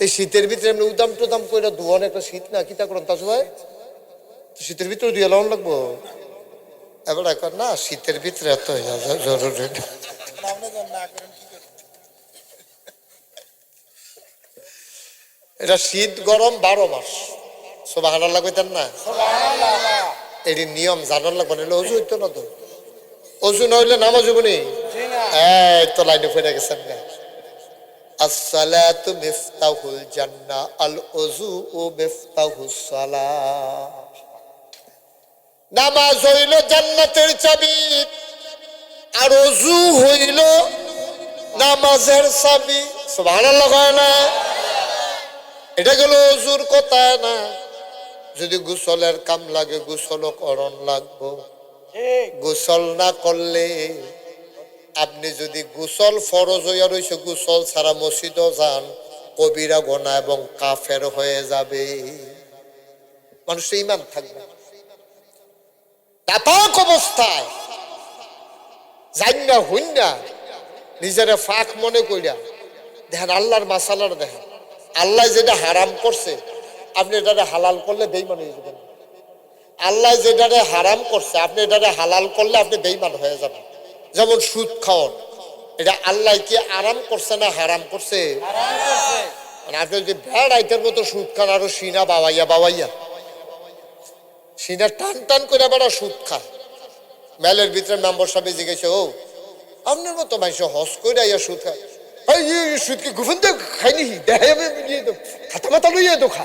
এই শীতের ভিতরে এমনি উদাম টুদাম করে ধোয়ান একটা শীত না, কিতা করেন তা সবাই শীতের ভিতরে ধুয়ে লাউন লাগবো। এবার এখন না, শীতের ভিতরে এত জরুরি। এটা শীত গরম 12 মাস। সুবহানাল্লাহ কইতেন না? এর নিয়ম জানার লাগবে, নাহলে অজু হইতো না তো। অজু না হইলে নামাজ হইব নি? এই তো লাইনে ফেরে গেছেন না। আসসালাতু মিফতাহুল জান্নাহ, আল ওযু মিফতাহুস সালাহ। নামাজ হইল জান্নাতের চাবি, আর ওযু হইল নামাজের চাবি। সুবহানাল্লাহ কয় না? এটা গেল অজুর কথা না। যদি গোসলের কাম লাগে গোসলও করণ লাগবো। গোসল না করলে, আপনি যদি গোসল ফরজ হইয়া রয়েছে, গোসল ছাড়া মসজিদও যান, কবিরা গুনাহ এবং কাফের হয়ে যাবে। মানুষের ঈমান থাকবে নাপাক অবস্থায় জান্না হুন্না নিজের ফাঁক মনে কইরা দেখেন আল্লাহর মাসালার। দেখেন আল্লাহ যেটা হারাম করছে, আপনি এটারে হালাল করলে বেঈমান হয়ে যাবেন। আল্লাহ যেটারে হারাম করছে, আপনি এটারে হালাল করলে আপনি বেঈমান হয়ে যাবেন। যেমন সুদ খাওয়ান, এটা আল্লাহ কি আরাম করছে না হারাম করছে? মানে আপনি যদি ভেড় আইতের মতো সুদ খান, আরো সিনা বাবাইয়া সিনা টান টান করে বেড়া সুদ খায়। মেলের ভিতরে মেম্বার সাহেব জিজ্ঞেসে, ও আপনার মতো মানুষ হস করে আইয়া সুদ খায়, সুদ কি গুফন দিয়ে খাইনি, দেখাই খাতা মাথা লইয়া তো খা।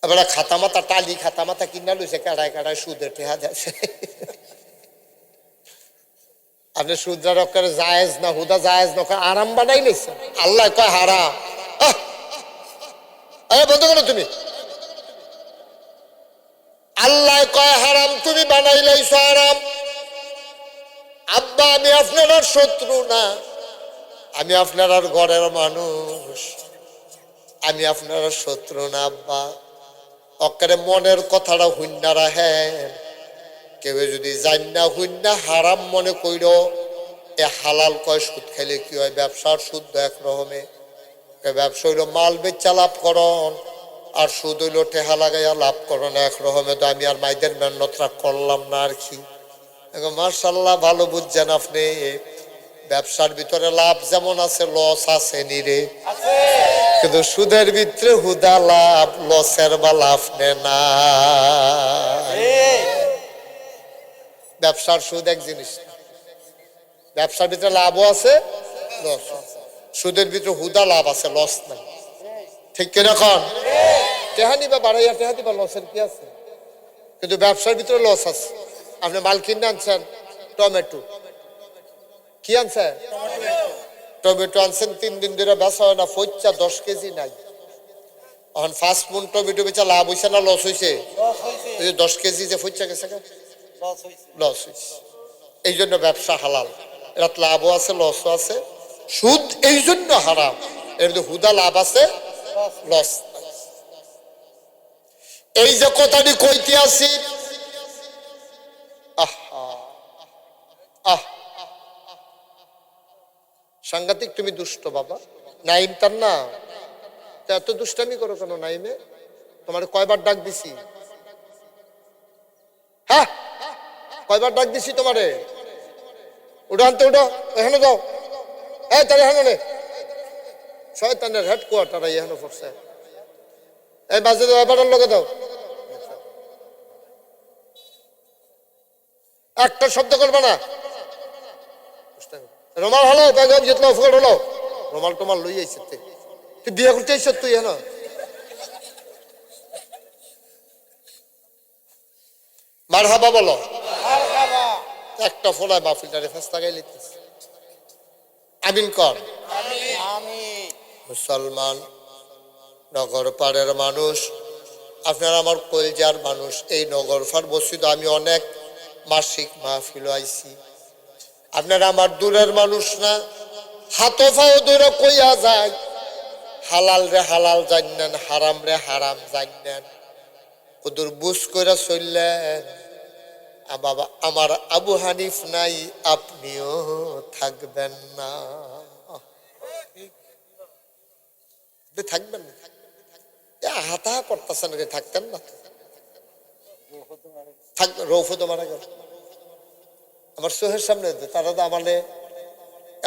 এবার খাতা মাথা টালি খাতা মাথা কিনা লইছে, কাড়ায় কাড়ায় সুদের টেহা যাচ্ছে। আপনি সুদরা রক্ষার জায়েজ না, হুদা জায়েজ না, আরাম বানাই নিচ্ছে। আল্লাহ কয় হারাম। বন্ধ করো তুমি। আল্লাহ কয় হারাম, তুমি বানাই লাইছো হারাম। আব্বা আমি আপনার শত্রু না, আমি আপনার ঘরের মানুষ, আমি আপনার শত্রু না আব্বা। অকারে মনের কথাটা হুন্না রাখেন। কেউ যদি জান্না হুন্না হারাম মনে কইর, এ হালাল কয় সুদ খাইলে কি হয়? ব্যবসার সুদ এক রকমে। ব্যবসা হইল মাল বেচা লাভ করন, আর সুদ হইল টেহা লাগাইয়া লাভ করো না একরকমে। তো আমি আর মাইদের মেহনতটা করলাম না আর কি। মার্শাল্লাহ, ভালো বুঝছেন আপনি। ব্যবসার ভিতরে লাভ যেমন আছে লস আছে নিরে, কিন্তু সুদের ভিতরে হুদা লাভ, লসের বা লাভ নে না। ব্যবসার সুদ এক জিনিস, ব্যবসার ভিতরে লাভও আছে লস। সুদের ভিতরে হুদা লাভ আছে, লস নাই। ঠিক কিনা কন? টেহা নিবা বাড়াইয়া টেহা দিবা, লসের কি আছে? কিন্তু ব্যবসার ভিতরে লস আছে। আপনি মাল কিনে আনছেন, টমেটো কি আনছেন? টমেটো আনছেন, 3 দিন ধরে বেচা হয় না, ফইচা 10 কেজি নাই। এখন 5 মণ টমেটো বেচা লাভ হয়েছে না লস হয়েছে? 10 কেজি যে ফইচা গেছে, লস হয়েছে। এই জন্য ব্যবসা হালাল, এর লাভও আছে লসও আছে। সুদ এই জন্য হারাম, এর হুদা লাভ আছে লস। এই যে কথাটি কইতে আসি, সাংঘাতিক তুমি দুষ্ট বাবা। নাইম তার না, এত দুষ্টামি করো কেন নাইমে? তোমার কয়বার ডাক দিছি? হ্যাঁ, কয়বার ডাক দিছি তোমারে? উঠো আনতে, উঠো, এখানে যাও। এই তার এখানে শয়তানের হেডকোয়ার্টার এখানে পড়ছে। এই বাজে দাও, এবার লগে দাও। একটা শব্দ করবে না। রুমাল হলো জিতলো, ফুকট হলো। রুমাল টমাল লই আইছে, তুই বিয়ে করতে আইছ? তুই হ্যাঁ মারহাবা বলো। একটা ফোলায় বাফিটারে ফেস্তা গাই লিখতেছে। আমিন কর। মুসলমান, নগর পাড়ের মানুষ, আপনার আমার কলজার মানুষ। এই নগর পাড় বসিত আমি অনেক মাসিক মাহফিল আইছি। আপনারা আমার দূরের মানুষ না, হাতো ফাও দূরে কইয়া যায়, হালাল রে হালাল জানেন, হারাম রে হারাম জানেন, কদুর বুঝ করে চললেন। বাবা, আমার আবু হানিফ নাই, আপনিও থাকবেন না। থাকবেন না, হাতা করতেছেন, থাকতেন না। রৌফ তো মারা গেল আমার চোখের সামনে, তারা তো আমালে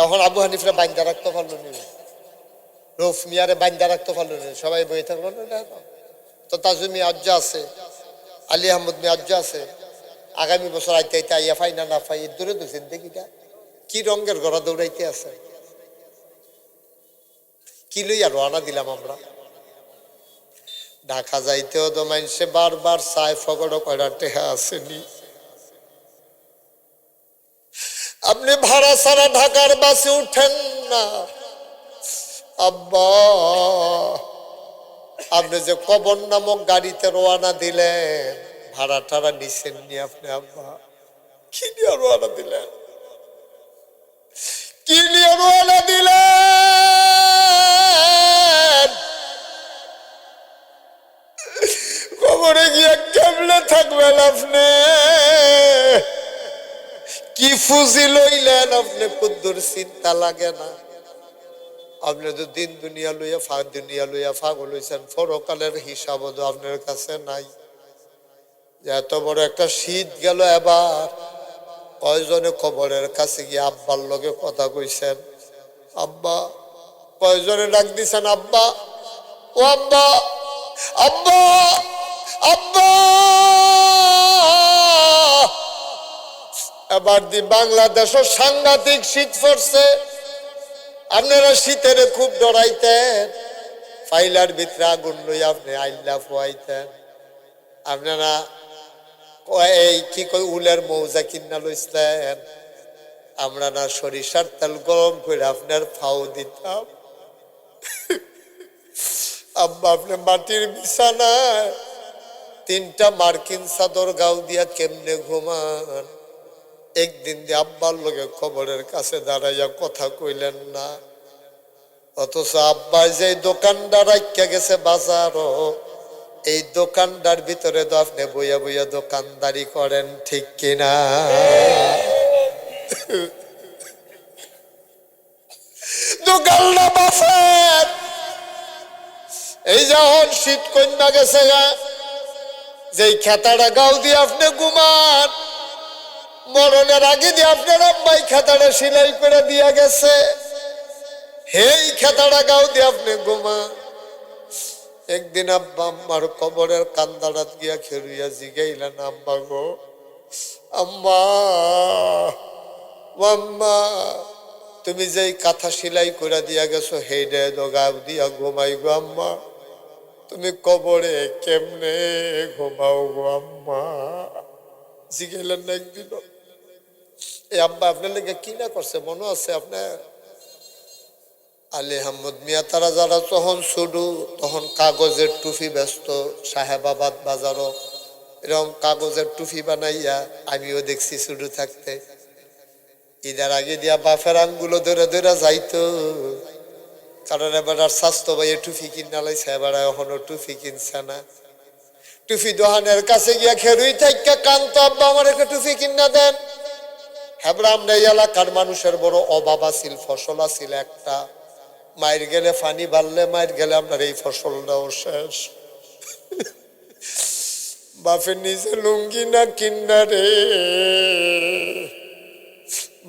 এখন আবু হানিফরা বাইন্দা রাখতে পারলো নি, রৌফ মিয়ারে বাইন্দা রাখতে পারলো নি, সবাই বই থাকলো না। তো তাজু মিয়া আজ্জা আছে, আলী আহমদ মিয়া আজ্জা আছে। আগামী বছর আইতে আইতে আইয়া ফাই না ফাই দূরে তো জিন্দেগিটা কি রঙের গড়া দৌড়াইতে আছে। কি লইয়া রওনা দিলাম আমরা। ঢাকা যাইতেও তো মানুষে বারবার চায় ফগড় কয়টা টেহা আসেনি। আপনি ভাড়া ছাড়া ঢাকার বাসে উঠেন না। আব্বা, আপনি যে কবর নামক গাড়িতে রওনা দিলেন, ভাড়া টাড়া নিছেন নি আপনি? আব্বা, কি নিয়ে রওনা দিলেন? কি নিয়ে রওনা দিলেন? কবরে গিয়ে কেমনে থাকবেন আপনি? কি ফুজি লইলেন আপনি? কুদ্দুর চিন্তা লাগে না? আপনি তো দিন দুনিয়া লইয়া পাগল হইছেন, পরকালের হিসাব আপনার কাছে নাই। এত বড় একটা শীত গেল, এবার কয়জনে কবরের কাছে গিয়ে আব্বার লগে কথা কইছেন? আব্বা, কয়জনে ডাক দিছেন আব্বা? ও আব্বা, আব্বা, আব্বা। এবার দি বাংলাদেশও সাংঘাতিক শীত পড়ছে। আপনারা শীতের খুব ডরাইতেন, ফাইলার ভিতরে আগুন লই আপনি আইল্লা ফুয়াইতেন। আপনারা এই কি কই উলের মৌজা কিনা লইছিলেন। আমরা না সরিষার তেল গরম করে আপনার ফাও দিতাম। আব্বা, আপনি মাটির বিছানায় 3টা মার্কিন চাদর গাও দিয়া কেমনে ঘুমান? একদিন দিয়ে আব্বার লগে খবরের কাছে দাঁড়াইয়া কথা কইলেন না। অথচ আব্বা যে দোকানদার রাখিয়া গেছে বাজারও, এই দোকানদার ভিতরে তো আপনি বইয়া বইয়া দোকানদারি করেন, ঠিক কিনা? দোকানটা বাফের, এই যখন শীত কন্যা গেছে গা, যেই খেতাটা গাও দিয়ে আপনি ঘুমান, মরণের আগে দিয়ে আপনার আব্বাই খেতাটা সেলাই করে দিয়া গেছে, হেই খেতাটা গাও দিয়ে আপনি ঘুমান। একদিন আব্বা আম্মার কবরের কান্দারাত গিয়া খেলুইয়া জিগাইলেন, আম্মা গো, আম্মা আম্মা, তুমি যেই কাঁথা সেলাই করে দিয়া গেছো হেডে গাও দিয়া ঘুমাই গো আম্মা, তুমি কবরে কেমনে ঘুমাও গো আম্মা? জিগাইলেন না একদিন? এই আব্বা আপনার লেগে কি না করছে মনে আছে আপনার? আলী আহমদ মিয়া তারা যারা তখন শুরু, তখন কাগজের টুফি ব্যস্ত সাহেবাবাদ বাজারও, এরকম কাগজের টুফি বানাইয়া আমিও দেখছি শুরু থাকতে। ঈদের আগে দিয়া বাফের আঙ্গুলো ধরে ধরে যাইতো, কারণ এবার আর স্বাস্থ্য ভাইয়ে টুফি কিনা লাইছে, এবার এখনো টুফি কিনছে না। টুফি দোহানের কাছে গিয়া খেরুই থাইকা কান্ত, আব্বা আমার একটা টুফি কিনা দেন। হ্যাঁ, আমরা এই এলাকার মানুষের বড় অভাব আছিল, ফসল আছিল একটা, মায়ের গেলে ফানি বাড়লে, মায়ের গেলে আপনার এই ফসলটাও শেষ। বাপের নিজে লুঙ্গি না কিনা রে,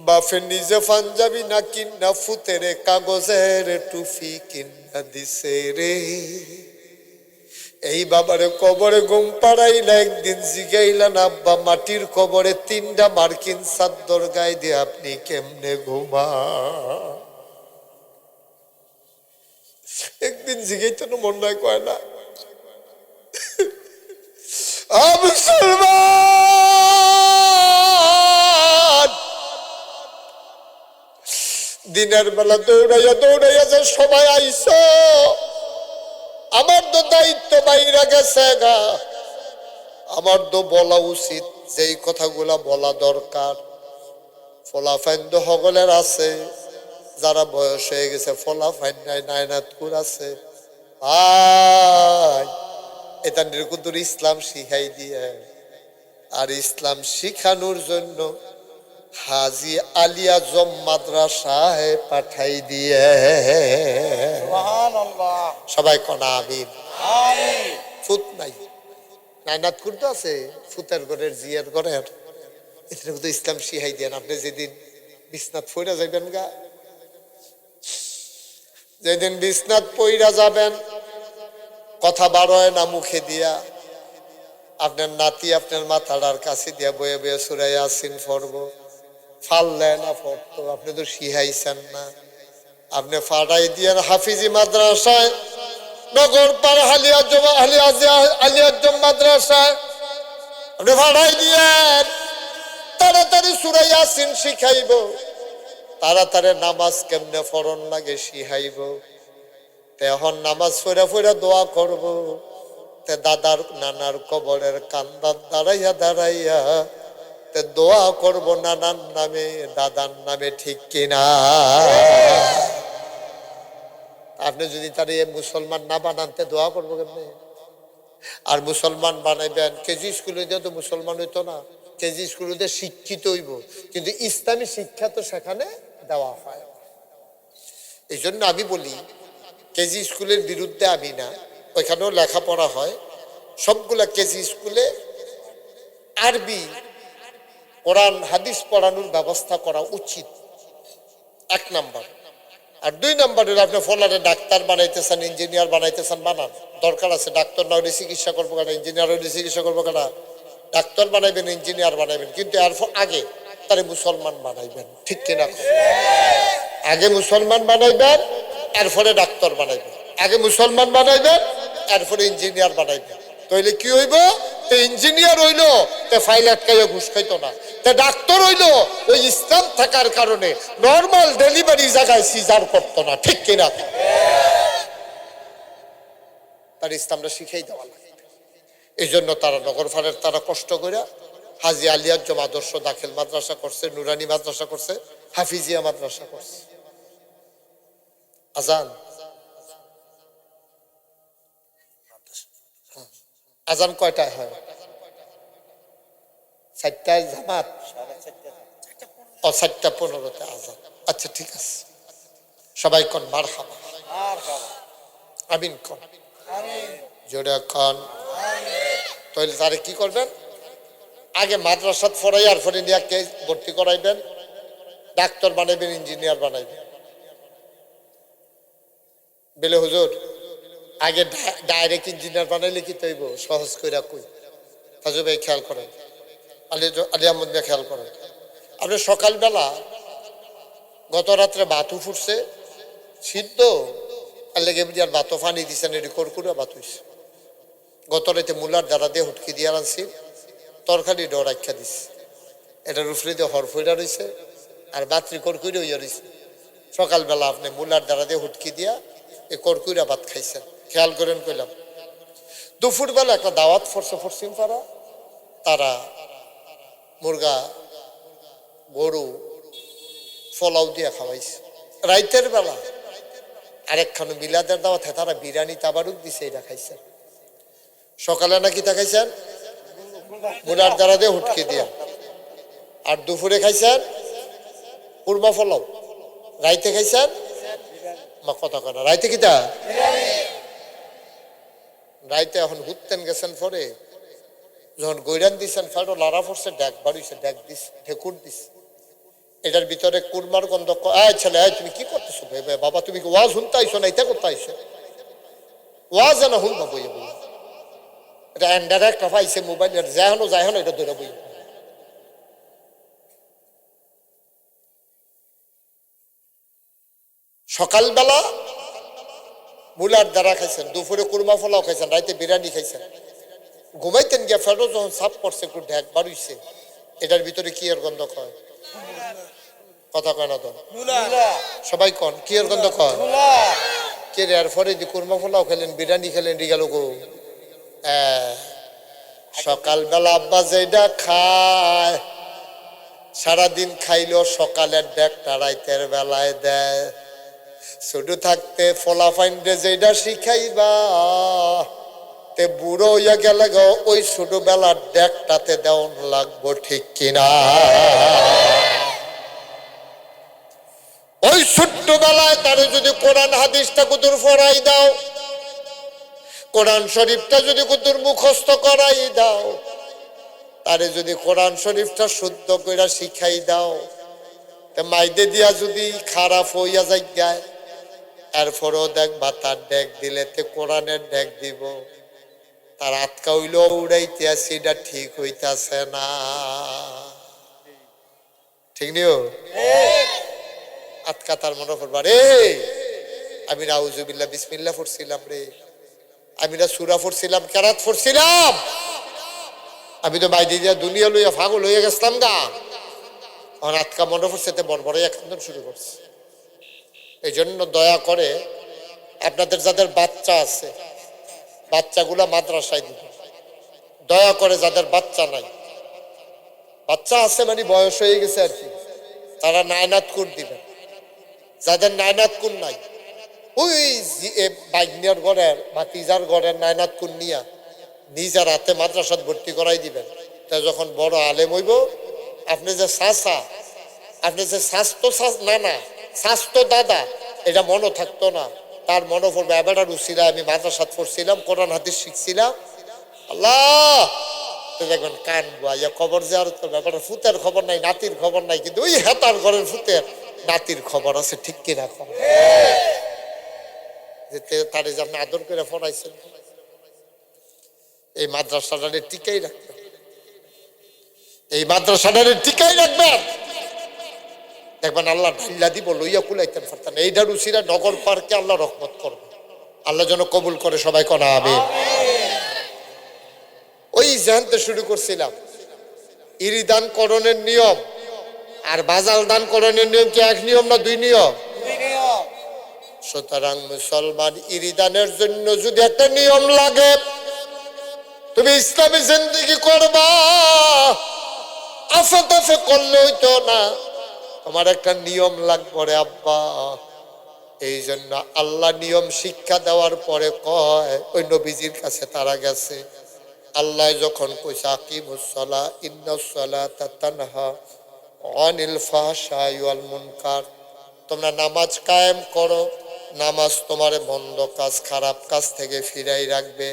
বাপের নিজে পাঞ্জাবি না কিনা ফুতেরে কাগজের টুফি কিনা দিছে রে। এই বাবারে কবরে ঘুম পাড়াইলা, একদিন জিগাইলেন, আব্বা মাটির কবরে 3টা মার্কিন চাদর গায়ে দিয়ে আপনি কেমনে ঘুমা? একদিন জিগাইতে না মন নাই কয় না? মুসলমান দিনের বেলা দৌড়াইয়া দৌড়াইয়া যে সবাই আইস, আমার তো দায়িত্ব বাইরে গেছে গা, আমার তো বলা উচিত যেই কথাগুলা বলা দরকার। ফলাফাইন তো সকলের আছে, যারা বয়স হয়ে গেছে ফলাফাইন নাই, নায়নাতকুর আছে। ভাই এটা নির্কুতুর ইসলাম শিখাই দিয়ে, আর ইসলাম শিখানোর জন্য হাজি আলিয়া জম মাদ্রাসায় পাঠাই দিয়ে। সবাই কনা আমিন। ফুত নাই, নায়নাতকুর তো আছে, ফুতের ঘরের জিয়ার ঘরের, এটা কিন্তু ইসলাম শিখাই দেন। আপনি যেদিন বিছনাথ পইরা যাবেন গা, যেদিন বিছনাথ পইরা যাবেন, কথা বার হয় না মুখে দিয়া, আপনার নাতি আপনার মাথাটার কাছে দিয়া বয়ে বয়ে সূরা ইয়াসিন পড়ব, ফাললে না পড়তো, আপনি তো শিখাইছেন না। আপনি ফাটাই দিয়েন হাফিজি মাদ্রাসায়, নগর পার আলিয়াজম মাদ্রাসায় আপনি ফাটাই দিয়েন, তাড়াতাড়ি সূরা ইয়াসিন শিখাইব, তাড়াতাড়ি নামাজ কেমনে ফরন লাগে শিখাইব। এখন নামাজ পড়া পড়া দোয়া করব, তে দাদার নানার কবরের কান্দার দাঁড়াইয়া দাঁড়াইয়া তে দোয়া করব নানার নামে দাদার নামে, ঠিক কিনা? আপনি যদি তার মুসলমান না বানানতে দোয়া করবো কেমনে? আর মুসলমান বানাইবেন, কেজি স্কুলে দিয়ে তো মুসলমান হইতো না, কেজি স্কুলে দিয়ে শিক্ষিত হইব, কিন্তু ইসলামী শিক্ষা তো সেখানে দেওয়া হয়। এই জন্য আমি বলি, কেজি স্কুলের বিরুদ্ধে আমি না, ওইখানেও লেখাপড়া হয়, সবগুলা কেজি স্কুলে আরবি কোরআন হাদিস পড়ানোর ব্যবস্থা করা উচিত, 1 নাম্বার। আর 2 নাম্বারের আপনি ফলারে ডাক্তার বানাইতেছেন, ইঞ্জিনিয়ার বানাইতেছেন, বানান, দরকার আছে। ডাক্তার না হলে চিকিৎসা করবো কেনা, ইঞ্জিনিয়ার হলে চিকিৎসা করবো কেনা? ডাক্তার বানাইবেন, ইঞ্জিনিয়ার বানাইবেন, কিন্তু এর আগে তারে মুসলমান বানাইবেন, ঠিক কিনা? আগে মুসলমান বানাইবেন, এরপরে ডাক্তার বানাইবেন। আগে মুসলমান বানাইবেন, এরপরে ইঞ্জিনিয়ার বানাইবেন। তাইলে কি হইব? তো ইঞ্জিনিয়ার হইলো তে ফাইল আটকাইয়া ঘুষ খাইতো না, তে ডাক্তার হইলো ওই ইসলাম থাকার কারণে নর্মাল ডেলিভারি জায়গায় সিজার করতো না, ঠিক কিনা? তার ইসলামটা শিখাই দেওয়া লাগে। এই জন্য তারা নগর ফারের তারা কষ্ট করে হাজি আলিয়াজ্জম আদর্শ দাখিল মাদ্রাসা করছে, নুরানি মাদ্রাসা করছে, হাফিজিয়া মাদ্রাসা করছে। আজান আজান কয়টায় হয়? 4টায় জামাত, 4:15 আজান। আচ্ছা ঠিক আছে, সবাই কোন মারহাবা, আমিন কোন। জোরে খান। তাহলে তারে কি করবেন? আগে মাদ্রাসাত পড়াই আর পরে নিয়ে ভর্তি করাইবেন, ডাক্তার বানাইবেন, ইঞ্জিনিয়ার বানাইবেন। বেলে হুজুর আগে ডাইরেক্ট ইঞ্জিনিয়ার বানাইলে কি তৈব? সহজ কইরা কই হাজু ভাই খেয়াল করেন, আলী আহমদ ভাই খেয়াল করেন। আপনি সকালবেলা গত রাত্রে বাতু ফুটছে সিদ্ধ, আর লেগে বুঝি আর বাতো ফানি দিচ্ছেন, এটি করকুরা বাত হইছে। গত রাতে মূলার দ্বারা দিয়ে হুটকি দিয়ে আনছি, তরকারি ডর আখ্যা দিচ্ছে, এটার উফরে দিয়ে হরফইরা রয়েছে আর বাতরি করকুরে হইয়া রয়েছে। সকালবেলা আপনি মূলার দ্বারা দিয়ে হুটকি দিয়া এই করকুরা ভাত খাইছেন, খেয়াল করেন কইলাম। দুপুরবেলা একটা দাওয়াত ফরছে পশ্চিম পাড়া, তারা মুরগা গরু ফলাও দিয়া খাওয়াইছে। রাইতের বেলা আরেকখানো মিলাদের দাওয়াত, তারা বিরিয়ানি তাবারুক দিছে, এটা খাইছেন। সকালে নাকি তা খাইছেন মুলার দ্বারা দিয়ে হুটকি দিয়া, আর দুপুরে খাইছেন কুরমা ফলাও, রাইতে খাইছেন মা কথা কয় না, রাইতে কিতা রাইতে এখন হুততেন গেছেন পরে যখন গৈরান দিচ্ছেন ফেরো লারা পড়ছে, ড্যাক বাড়িছে, ড্যাক দিস ঢেকুর দিস, এটার ভিতরে কুরমার গন্ধ। ছেলে তুমি কি করতেছো? বাবা তুমি ওয়াজ শুনতে আইসো না, এটা করতে আইসো? ওয়াজ না শুনবা বইয়ে বইয়ে, এটা অ্যান্ডারে একটা পাইছে মোবাইল, যাহনো যাহনো এটা ধরে বইয়ে। সকালবেলা মুলার দ্বারা খাইছেন, দুপুরে কুরমা ফলাও খাইছেন, রাইতে বিরিয়ানি খাইছেন, ঘুমাইতেন গিয়া ফেরো যখন সাপ পড়ছে একটু ঢ্যাক বাড়িছে, এটার ভিতরে কি এর গন্ধ কয়? কথা কয় না তো সবাই কন, কি এর গন্ধ কয়? কে রে? আর পরে দি কুরমা ফলাও খেলেন, বিরিয়ানি খেলেন, রিগাল গো। সকালবেলা আব্বা যেটা খায় সারাদিন খাইলেও সকালের ডেকটা রাইতের বেলায় দেয়। ছোট থাকতে ফলাফাইন্ডে যেটা শিখাইবা তে বুড়ো হইয়া গেলে গো ওই ছোটবেলার ডেকটাতে দেওয়ান লাগবো, ঠিক কিনা? ওই ছোট্টবেলায় তারে যদি কোরআন হাদিসটা কুতুর ফরাই দাও, কোরআন শরীফটা যদি কুতুর মুখস্থ করাই দাও, তারে যদি কোরআন শরীফটা শুদ্ধ করে শিখাই দাও, মাইদে দিয়া যদি খারাপ হইয়া যায়, এরপরও দেখবা তার ডেক দিলে তে কোরআনের ডেক দিব, তার আটকা হইল উড়াইতে আছে, এটা ঠিক হইতাছে না, ঠিক নিও? আটকা তার মনে করবা রে আমি নাউজুবিল্লাহ বিসমিল্লাহ পড়ছিলাম রে, আমি না সূরা পড়ছিলাম, কেরাত পড়ছিলাম, আমি তো বাইরে দিয়া দুনিয়া লইয়া পাগল হয়ে গেছিলাম গা। আমার আটকা মনে পড়ছে, বড় বড় কান্দন শুরু করছে। এই জন্য দয়া করে আপনাদের যাদের বাচ্চা আছে বাচ্চাগুলা মাদ্রাসায় দিবেন, দয়া করে যাদের বাচ্চা নাই, বাচ্চা আছে মানে বয়স হয়ে গেছে আর কি, তারা নায়নাত কুর দিবেন। যাদের নায়নাত কুর নাই, ওই বাইগনিয়ার ঘরের ভাতিজার ঘরের নায়নাত কুর নিয়া নিজের হাতে মাদ্রাসাত ভর্তি করাই দিবেন। তা যখন বড় আলেম হইব, আপনি যে চাচা, আপনি যে স্বাস্থ্য নানা স্বাস্থ্য দাদা, এটা মনে থাকতো না, তার মনে পড়বে এবারটা রুচিরা আমি মাদ্রাসাত পড়ছিলাম, কোরআন হাদিস শিখছিলাম। আল্লাহ দেখবেন কান বুয়া খবর যে আর ব্যাপারটা ফুতের খবর নাই, নাতির খবর নাই, কিন্তু ওই হেতার ঘরের ফুতের নাতির খবর আছে, ঠিক কিনা? খবর তারে যে আপনি আদর করে পড়াইছেন, এই মাদ্রাসাটারে টিকাই রাখবেন, এই মাদ্রাসাটারে টিকাই রাখবেন, দেখবেন আল্লাহ ঢাল্লা দিব, লইয়া কুলাইতেন পারতেন। এইটা রুচিরা নগর পার্কে আল্লাহ রহমত করবে, আল্লাহ যেন কবুল করে, সবাই কনা আমিন। ওই জানতে শুরু করছিলাম ইরি দান করণের নিয়ম আর বাজাল দান করণের নিয়ম কি এক নিয়ম না দুই নিয়ম? সুতরাং মুসলমান ইরি দানের জন্য যদি একটা নিয়ম লাগে, তুমি ইসলামী জিন্দেগি করবা, আফে তাফে করলে হইতো না, তোমার একটা নিয়ম লাগবে রে আব্বা। এই জন্য আল্লাহ নিয়ম শিক্ষা দেওয়ার পরে কয়, ওই নবীজির কাছে তারা গেছে, আল্লাহ যখন কইছে আকিমুস সালাহ ইন্নাস সালাতা তানহা আনিল ফাহশাই ওয়াল মুনকার, তোমরা নামাজ কায়েম করো, নামাজ তোমারে মন্দ কাজ খারাপ কাজ থেকে ফিরাই রাখবে।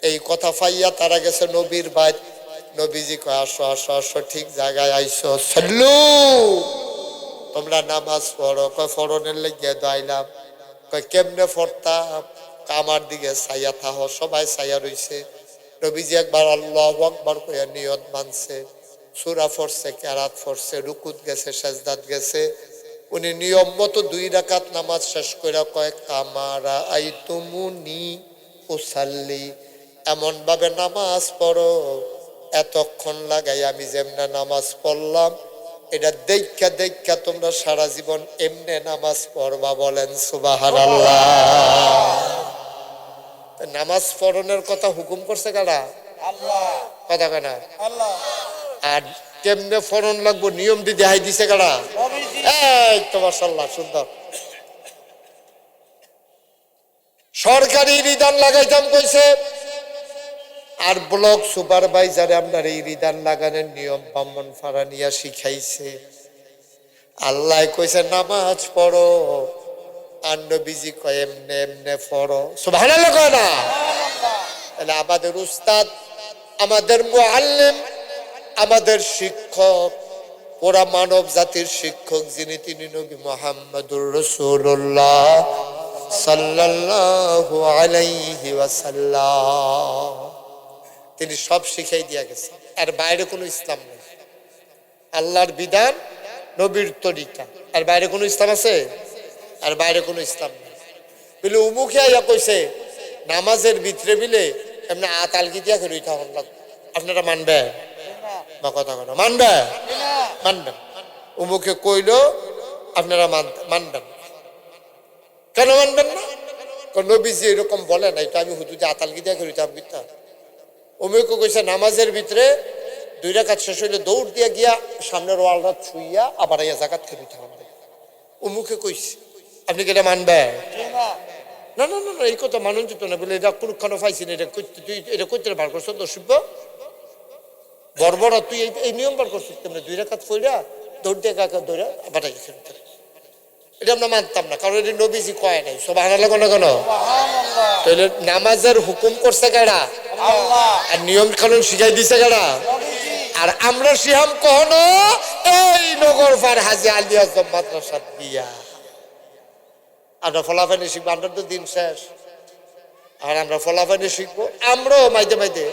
এই কথা পাইয়া তারা গেছে নবীর বাইত। নবীজি কয় আসো আসো আসো, ঠিক জায়গায় আইসো, সাল্লু তোমরা নামাজ পড়ো। কয় ফরনের লেগে দাইলাম। কয় কেমনে ফরতাম? আমার দিকে ছাইয়া থাহ। সবাই ছাইয়া রইছে। নবীজি একবার আল্লাহু আকবার কইয়া নিয়ত মানছে, সূরা পড়ছে, কেরাত পড়ছে, রুকুত গেছে, সাজদাত গেছে। উনি নিয়ম মতো 2 রাকাত নামাজ শেষ কইরা কয় কামারা আইতুমুনি উসাল্লি, এমন ভাবে নামাজ পড়ো এতক্ষণ লাগাই আমি যেমনে নামাজ পড়লাম এটা দেখা দেখা তোমরা সারা জীবন এমনে নামাজ পড়বা। বলেন সুবহানাল্লাহ। নামাজ পড়নের কথা হুকুম করছে কারা? আল্লাহ। কথা কয় না? আল্লাহ। আর কেমনে ফরন লাগবো নিয়ম দি দেখাই দিছে কারা? এই তো মাশাআল্লাহ, সুন্দর। সরকারি রিদান লাগাইতাম কইছে, আর ব্লক সুপারভাইজারে আপনার এই রিদান লাগানোর নিয়ম ব্রাহ্মণ ফাড়া নিয়া শিখাইছে। আল্লাহ কইছে নামাজ পড়ো, আর নবীজি কয় এমনে এমনে পড়ো। সুবহানাল্লাহ কয় না? তাহলে আমাদের উস্তাদ, আমাদের মুআল্লিম, আমাদের শিক্ষক, পুরা মানব জাতির শিক্ষক যিনি, তিনি নবী মুহাম্মদুর রাসূলুল্লাহ সাল্লাল্লাহু আলাইহি ওয়াসাল্লাম। তিনি সব শিখাই দিয়া গেছে। আর বাইরে কোনো ইসলাম নেই। আল্লাহর বিধান, নবীর তরিকা, আর বাইরে কোনো ইসলাম আছে? আর বাইরে কোনো ইসলাম নেই। বলে উমুখে আইয়া কইছে নামাজের ভিতরে বিলে এমনি আতালকি দিয়া করে তখন লাগবে। আপনারা মানবে বা কথা কথা মানবে? মানবেন। উমুখে কইলো আপনারা মানবেন। কেন মানবেন না? নবীজি এরকম বলে নাই তো আমি হুজুরে আতালকি দিয়া করে দিতাম কিতা। উমুকে কইছে নামাজের ভিতরে 2 রাকাত শেষ হইলে দৌড় দিয়া গিয়া সামনের ওয়ালটা ছুইয়া আবার আইয়া জাকাত খেয়ে দিতে হবে। উমুকে কইছে। আপনি কি এটা মানবে? না না না না, এই কথা মানুষ যেত না। বলে এটা কোনখানে পাইছি না, এটা তুই এটা করতে বার করছ দর্শব্য বর্বরা, তুই এই নিয়ম বার করছিস তেমনি 2 রাকাত পড়া দৌড় দিয়ে কাকা দৌড়া আবার আইয়া খেলতে। এটা আমরা মানতাম না, কারণ এটা নবীজি কয় নাই। সুবহানাল্লাহ কোন কোন? তাহলে নামাজের হুকুম করছে কারা? আল্লাহ। আর নিয়ম কানুন শিখাই দিছে কারা? আর আমরা শিহাম কখনো এই নগরপাড় হাজী আলী আজম মাদ্রাসা দিয়া আমরা ফলাফানি শিখবো। আমরা তো দিন শেষ, আর আমরা ফলাফানি শিখবো। আমরাও মাইদে মাইদে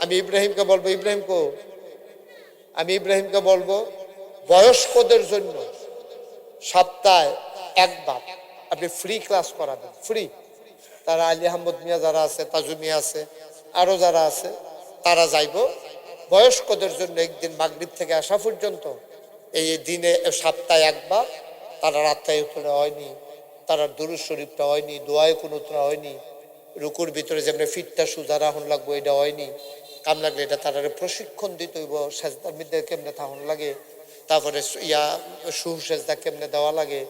আমি ইব্রাহিমকে বলবো, আমি ইব্রাহিমকে বলবো বয়স্কদের জন্য সপ্তাহে একবার আপনি ফ্রি ক্লাস করাবেন। ফ্রি। তারা আলী আহমদ মিয়া যারা আছে, তাজু মিয়া আছে, আরো যারা আছে, তারা যাইব বয়স্কদের জন্য একদিন মাগরিব থেকে আসা পর্যন্ত। এই দিনে সপ্তাহে একবার তারা রাত্রে উত্তরা হয়নি, তারা দুরূদ শরীফটা হয়নি, দোয়ায় কুনুতরা হয়নি, রুকুর ভিতরে যেমনি ফিটটা সুজা রাহন লাগবো এটা হয়নি। কাম লাগলে এটা তারা প্রশিক্ষণ দিতে হইব। সেজদার মধ্যে কেমনে থাহন লাগে, তারপরে সেজদা কেমনে দেওয়া লাগে,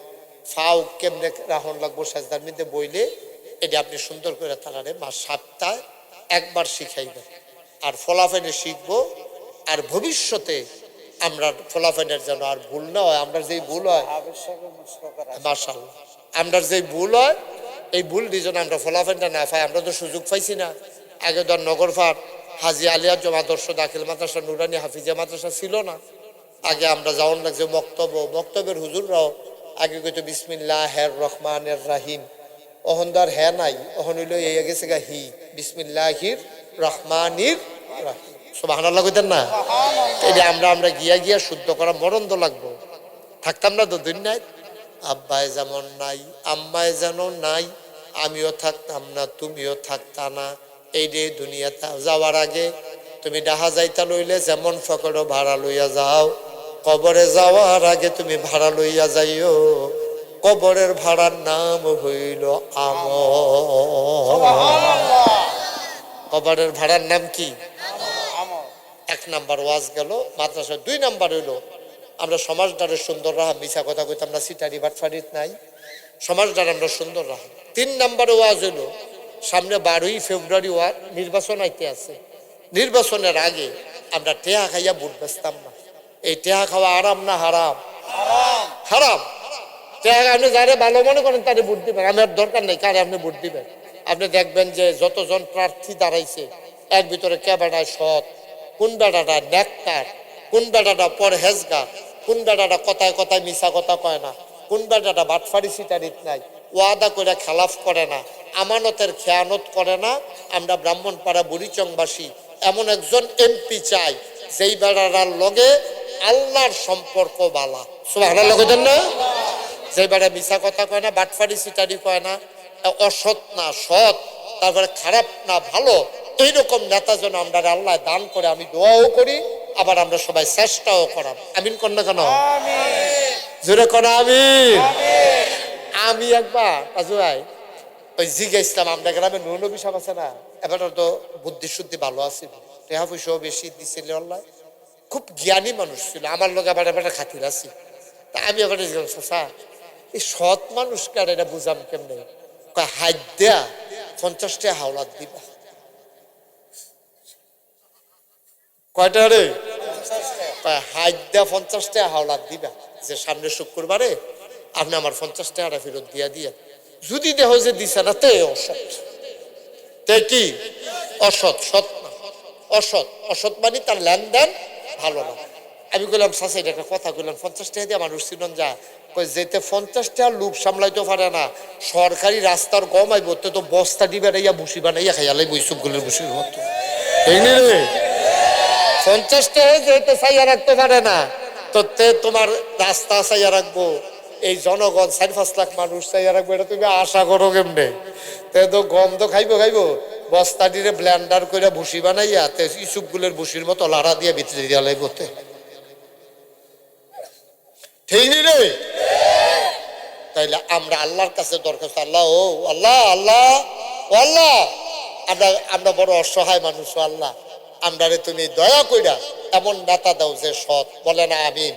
ফাও কেমনে রাহন লাগবো সেজদার মধ্যে বইলে এটা আপনি সুন্দর করে তারারে সপ্তাহে একবার শিখাইবেন। আর ফলাফেনে শিখবো। আর ভবিষ্যতে আমরা ফলাফেনের যেন আর ভুল না হয়। আমরা যেই ভুল হয় মাশাআল্লাহ, আমরা যেই ভুল হয় এই ভুল দুজন আমরা ফলাফেনটা না পাই। আমরা তো সুযোগ পাইছি না। আগে ধর নগরপাড় হাজী আলী আজম আদর্শ দাখিল মাদ্রাসা, নুরানি হাফিজিয়া মাদ্রাসা ছিল না। আগে আমরা যাওয়ান লাগছে মক্তবের হুজুররাও আগে কইতো বিসমিল্লাহির রহমানির রহিম। অহনদার হ্যাঁ নাই, অহন হইল এই গেছে গা হি, বিসমিল্লাহির রহমানির রহিম। সুবহানাল্লাহ কইতেন না? এটা আমরা গিয়া গিয়া শুদ্ধ করা মরন্দ লাগবো। থাকতাম না তো দুনিয়ায়। আব্বাই যেমন নাই, আম্মায় যেন নাই, আমিও থাকতাম না, তুমিও থাকতা না। এই রে দুনিয়াতে যাওয়ার আগে তুমি ডাহা যাইতা লইলে যেমন ফকড় ভাড়া লইয়া যাও, কবরে যাওয়ার আগে তুমি ভাড়া লইয়া যাইও। কবরের ভাড়ার নাম হইল আমল। কবরের ভাড়ার নাম কি? 1 নাম্বার ওয়াজ গেল মাদ্রাসা। 2 নাম্বার হইলো আমরা সমাজটারে সুন্দর রাখা। মিছা কথা কইতাম না, সিটারি বাটফারিত নাই, সমাজটারে আমরা সুন্দর রাখা। 3 নাম্বার ওয়াজ হইলো সামনে 12ই ফেব্রুয়ারি নির্বাচন আইতে আছে। নির্বাচনের আগে আমরা টেহা খাইয়া ভোট বেচতাম না। এই টেহা খাওয়া আরাম না হারাম? হারাম। আপনি যারে ভালো মনে করেন তারে ভোট দিবেন, আমার দরকার নেই কারে আপনি ভোট দিবেন। আপনি দেখবেন যে যতজন প্রার্থী দাঁড়াইছে এর ভিতরে কে বেড়ায় সৎ, কোন বেড়াটা নেককার, কোন বেড়াটা পরহেজগার, কোন বেড়াটা কথায় কথায় মিশা কথা কয় না, কোন বেড়াটা বাটফারি সিটারিত নাই, ওয়াদা করে খেলাফ করে না, আমানতের খেয়ানত করে না। আমরা ব্রাহ্মণপাড়া বুড়িচংবাসী এমন একজন এমপি চাই যেই বেড়াটার লগে আল্লাহর সম্পর্ক বালা। সুবহানাল্লাহ কইতেন না? যে বেড়া মিশা কথা কয় না, বাটফারি সিটারি কয় না, অসৎ না সৎ, তারপরে খারাপ না ভালো, এইরকম নেতা যেন আমরা আল্লাহ দান করে। আমি দোয়াও করি, আবার আমরা সবাই চেষ্টাও করাম। আমিন কর না কেন? জোরে কর আমিন। আমি একবার কাজু ভাই ওই জিজ্ঞাসলাম, আমরা গ্রামে নবী সাহেব আছে না, এবার তো বুদ্ধি শুদ্ধি ভালো আছে, টেহা পয়সাও বেশি দিছিল, আল্লাহ খুব জ্ঞানী মানুষ ছিল, আমার লোক আবার এবার খাতির আছি। তা আমি আবার স্যার এই সৎ মানুষ কার এটা বুঝাম কেমনে? হাত দেয়া 50টা হাওলাত দিবা। কয়টা রে? হাত দেয়া 50টা হাওলাত দিবা, যে সামনে শুক্রবারে আপনি আমার 50 টাকাটা ফেরত দিয়া দিয়ে। যদি দেহ যে দিছে না তে অসৎ, তে কি অসৎ, সৎ না অসৎ। অসৎ মানে তার লেনদেন ভালো না। আমি বললাম চাচা এটা একটা কথা বললাম, 50 টাকা দিয়ে মানুষ চিনন যা যেতে 50 টাকা লোভ সামলাইতে পারে না, সরকারি রাস্তার গম আইব তো বস্তা দিবে ইয়া ভুসি বানাইয়া খাইয়ালাই বৈশুগুলের ভুসির মতো। এই নি রে 50 টাকা যেতে চাইয়া রাখতে পারে না, তো তে তোমার রাস্তা চাইয়া রাখবো, এই জনগণ 4-5 লাখ মানুষ চাইয়া রাখবো, এটা তুমি আশা করো কেমনে? তে তো গম তো খাইবো, বস্তা দিয়ে ব্লেন্ডার করে ভুসি বানাইয়া তে ইসুপগুলের ভুসির মতো লাড়া দিয়ে ভিতরে দিয়া লাগবে। ঠিক নি রে? তাইলে আমরা আল্লাহর কাছে দরখাস্ত, আল্লাহ ও আল্লাহ, আল্লাহ ও আল্লাহ, আমরা বড় অসহায় মানুষ, আল্লাহ আমরা রে তুমি দয়া কইরা এমন নেতা দাও যে সৎ। বলে না আমিন?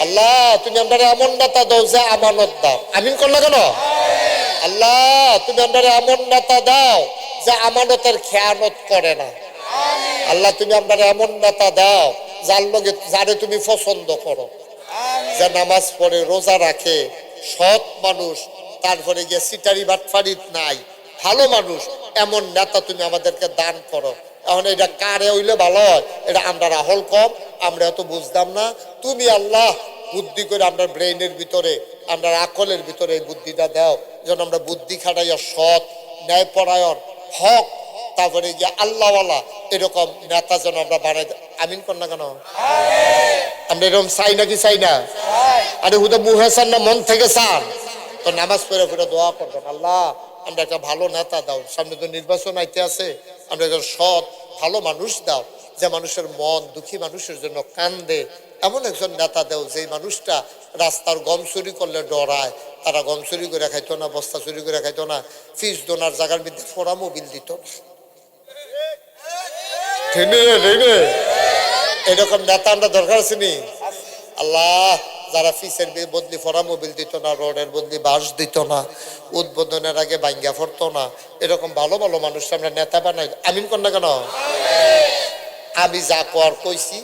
আল্লাহ তুমি আমরা এমন নেতা দাও যে আমানত দাও। আমিন করলে কেন? আল্লাহ তুমি আমরা এমন নেতা দাও যে আমানতের খেয়ানত করে না। আল্লাহ তুমি আমরা এমন নেতা দাও যার লগে যারে তুমি পছন্দ করো, যে নামাজ পড়ে রোজা রাখে, সৎ মানুষ, তারপরে গিয়ে সিটারি বাটফারিত নাই, ভালো মানুষ, এমন নেতা তুমি আমাদেরকে দান করো। এখন এটা কারে হইলে ভালো হয়, এটা আমরা রাহল কম, আমরা এত বুঝতাম না। তুমি আল্লাহ বুদ্ধি করে আমরা ব্রেইনের ভিতরে, আমরা আকলের ভিতরে এই বুদ্ধিটা দাও, যেন আমরা বুদ্ধি খাটাইয়া সৎ, ন্যায়পরায়ণ, হক, তারপরে গিয়ে আল্লাহওয়ালা এরকম নেতা যেন আমরা বানাই। আমিন কর না কেন? আমরা এরকম চাই নাকি চাই না? আরে হুদা মুহে চান না মন থেকে চান? তো নামাজ পড়ে পড়ে দোয়া করবেন, আল্লাহ আমরা একটা ভালো নেতা দাও, সামনে তো নির্বাচন আইতে আছে, আমরা একজন সৎ ভালো মানুষ দাও, যে মানুষের মন দুঃখী মানুষের জন্য কান্দে, এমন একজন নেতা দাও যে মানুষটা রাস্তার গম চুরি করলে ডরায়, তারা গম চুরি করে খাইতো না, বস্তা চুরি করে খাইতো না, ফিস দোনার জায়গার মধ্যে ফোড়া মোবিল দিত না। এরকম নেতা আমরা দরকার আছে নি? আল্লাহ যারা ফিসের বদলি ফোড়া মোবিল দিত না, রোডের বদলি বাঁশ দিত না, উদ্বোধনের আগে ভাঙ্গা ফরতো না, এরকম ভালো ভালো মানুষ আমরা নেতা বানাই। আমিন কর না কেন? আমি যা কর কইছি,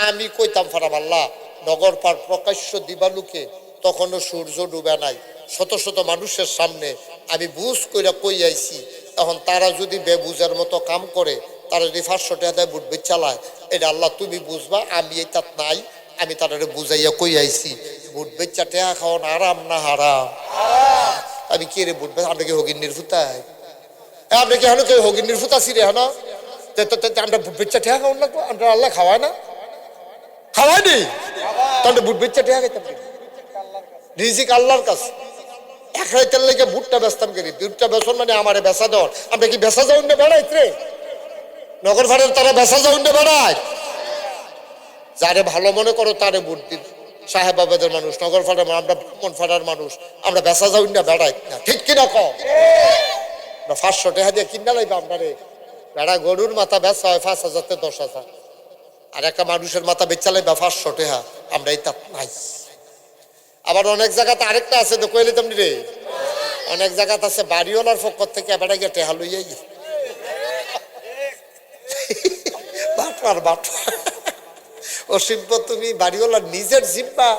আমি কইতাম ফারাম আল্লাহ নগর পার প্রকাশ্য দিবালুকে, তখনও সূর্য ডুবে নাই, শত শত মানুষের সামনে আমি বুঝ কইরা কই আইছি। তখন তারা যদি বেবুঝার মতো কাম করে, তারা যদি 500 টাকা দেয় বুট বেচ চালায়, এটা আল্লাহ তুমি বুঝবা, আমি এই তাত নাই, আমি তারা বুঝাইয়া কই আইছি বুট বেচা টেহা খাওয়ান আরাম না হারাম? আমি কে রে বুট বেচ? আমরা কি হগিন্নির ফুতাই? আমরা কি হলো কেউ হগিন্নির ফুতাছি রে? হ্যাঁ আমরা বুট বেচা টেহা খাওয়ান লাগবো? আমরা আল্লাহ খাওয়ায় না? খাওয়াই নি? তাহলে বুট বেচা টেহা খাইতাম, রিজিক আল্লাহর কাছে। এক রাইতের লেগে বুটটা বেচতাম করি, বুটটা বেচন মানে আমারে বেচা দেওয়ার। আমরা কি বেচা যাও না বেড়াইত রে? নগর ভাড়ের তারা বেচা যাও না বেড়ায়? যারে ভালো মনে করো তারে ভোট দিন। সাহেবাবাদের মানুষ, নগর ফাড়ার, আমরা ব্রাহ্মণ ফাড়ার মানুষ, আমরা বেচা যাও না বেড়াই না, ঠিক কিনা কও? 500 টাকা দিয়ে কিনা লাইবা আমরা রে? বেড়া গরুর মাথা বেচা হয় 5,000 থেকে 10,000, আর একটা মানুষের মাথা বেচা লাইবা 500 টাকা, আমরা এই তাপ নাই। আবার অনেক জায়গাতে আরেকটা আছে তো কইলে তুমি রে, অনেক জায়গাতে আছে বাড়িওয়ালার পক্ষ থেকে এবারে গিয়ে টেহা লইয়াই বাটবার বাটবার। অসিব্য তুমি বাড়িওয়ালার নিজের জিব্বা,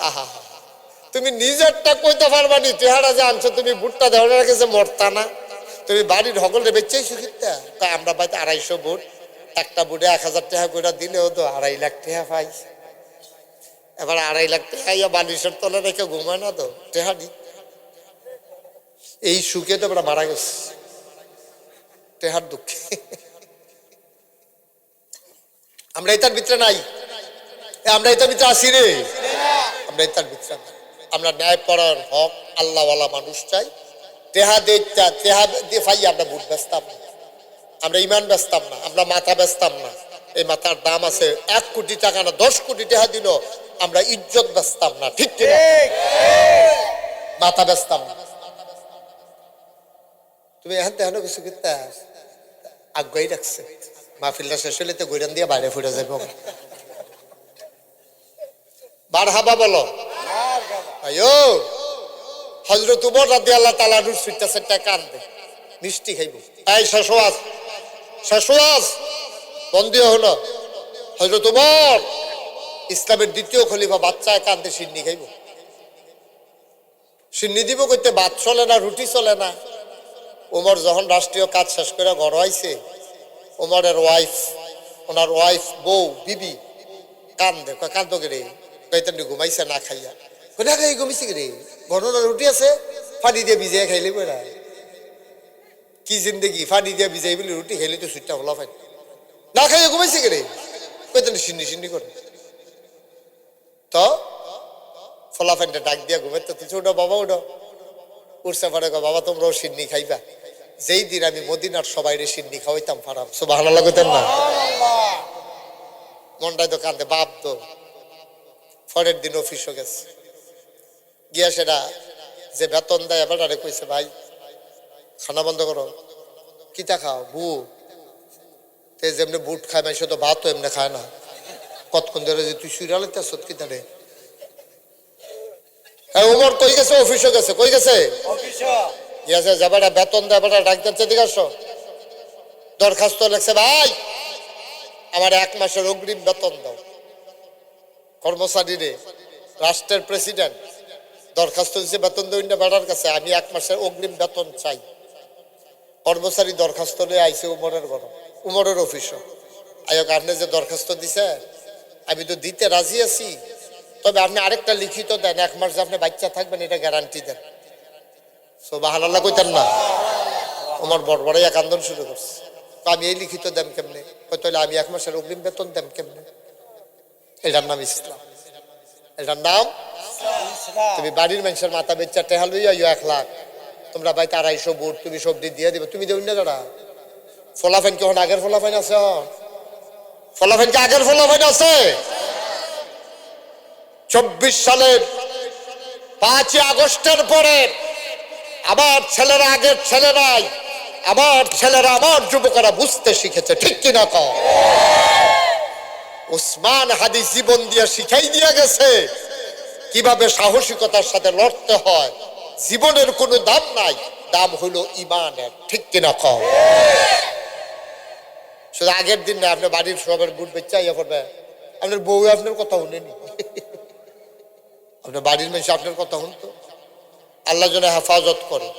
আহা তুমি নিজেরটা কইতে পারবা নি, চেহারা যে আনছো তুমি বুটটা দেওয়ার কাছে মরতা না, তুমি বাড়ির সকলে বেচেইছো কিতা। তাই আমরা পাইতে 250 বুট, একটা বুটে 1000 টাকা করে দিলেও তো 2.5 লাখ টাকা পাই। এবার 2.5 লাখ টাকা ইয়া বালিশের তলে রেখে ঘুমায় না তো টাকা দি, এই সুখে তো আমরা মারা গেছি টেহার দুঃখে। আমরা এটার ভিতরে নাই, আমরা এটার ভিতরে আসি রে, আমরা এটার ভিতরে নাই। আমরা ন্যায় পরায়ণ হক আল্লাহওয়ালা মানুষ চাই। টেহা দিয়ে পাই আমরা বুট বেচতাম না, আমরা ইমান বেচতাম না, আমরা মাথা বেচতাম না। এই মাথার দাম আছে 1 কোটি টাকা না 10 কোটি টাকা দিল, আমরা ইজ্জত বেচতাম না, ঠিক কি না? মাথা বেচতাম না। তুমি এখন তেহানো কিছু করতে আগ্রহী রাখছে, মাহফিলটা শেষ হলে তো গৈরান দিয়ে বাইরে ফুটে যাবে। বার হাবা বলো আয়ো। হযরত উমর রাদিয়াল্লাহু তাআলা আনহু সুইটা সেটা কান্দে, মিষ্টি খাইব। এই শেষওয়াজ বন্দী হলো হযরত উমর, ইসলামের দ্বিতীয় খলিফা, বাচ্চায় কান্দে, সিন্নি খাইব। সিন্নি দিব কইতে ভাত চলে না, রুটি চলে না। উমর যখন রাষ্ট্রীয় কাজ শেষ করে ঘর আইছে, উমরের ওয়াইফ, ওনার ওয়াইফ বউ বিবি কান্দে, কান্দ রে কইতেন ঘুমাইছে না খাইয়া, না খাই ঘুমিছে রে, ঘটনা রুটি আছে পানি দিয়ে ভিজাই খাইলে বেড়া কি জিন্দগি, পানি দিয়ে ভিজাই বলে রুটি খাইলে তো সুইটটা হলা পাই, না খাইয়া ঘুমাইছে রে কইতেন সিন্নি সিন্নি করে। তো ফলাফাইনটা ডাক দিয়া ঘুমাইতে তুই ওটা বাবা ওটা উঠছে পারে, বাবা তোমরাও সিন্নি খাইবা। যেই দিন আমি মদিনার সবাই সিন্নি খাওয়াইতাম ফারাম, সুবহানাল্লাহ কইতেন না? মনটাই তো কান্দে, বাপ তো। পরের দিন অফিসও গেছে, গিয়া সেটা যে বেতন দেয় এবার কইছে, ভাই খানা বন্ধ করো, কিতা খাও? বুট। যেমনি বুট খায় মাইসে তো ভাতও এমনি খায় না। কতক্ষণ ধরে যে তুই শুইরালে কিতা রে? উমর কই গেছে? অফিসও গেছে। কই গেছে? গিয়েছে, যাবাটা বেতন দেয়, বেটা ডাক দিচ্ছে, দিকে আসো। দরখাস্ত লেখছে, ভাই আমার 1 মাসের অগ্রিম বেতন দাও। কর্মচারী রে, রাষ্ট্রের প্রেসিডেন্ট দরখাস্ত দিচ্ছে বেতন দেবেন না বেটার কাছে, আমি 1 মাসের অগ্রিম বেতন চাই। কর্মচারী দরখাস্ত নিয়ে আইছে উমরের ঘর, উমরের অফিসও। আয়োগ আপনি যে দরখাস্ত দিছে আমি তো দিতে রাজি আছি, তবে আপনি আরেকটা লিখিত দেন, 1 মাস যে আপনি বাচ্চা থাকবেন এটা গ্যারান্টি দেন। সুবহানাল্লাহ কইতেন না? উমর বড় এক আন্দোলন শুরু করছে, আমি এই লিখিত দেন কেমনে? তাহলে আমি 1 মাসের অগ্রিম বেতন দেন কেমনে? এটার নাম ইসলাম, এটার নাম। তুমি বাড়ির মানুষের মাথা বেচা টেহা লইয়া 1 লাখ, তোমরা ভাই 250 বুট তুমি সবজি দিয়ে দিবে, তুমি দেবেন না দাঁড়া। ফলাফাইন কি এখন আগের ফলাফাইন আছে? ফলাফাইন কি আগের ফলাফাইন আছে? 24 সালের 5ই আগস্টের পরে আমার ছেলেরা আগের ছেলে নাই, আমার ছেলেরা, আমার যুবকেরা বুঝতে শিখেছে, ঠিক কিনা কও? উসমান হাদি জীবন দিয়ে শিখাই দিয়ে গেছে কিভাবে সাহসিকতার সাথে লড়তে হয়। জীবনের কোনো দাম নাই, দাম হলো ইমানের, ঠিক কিনা কও? শুধু আগের দিন না, আপনার বাড়ির সবার বুট বেচা ইয়ে করবে, আপনার বউ আপনার কথা শুনেনি, আপনার বাড়ির মানুষ আপনার কথা শুনতো। আল্লাহ যেন হেফাজত করে।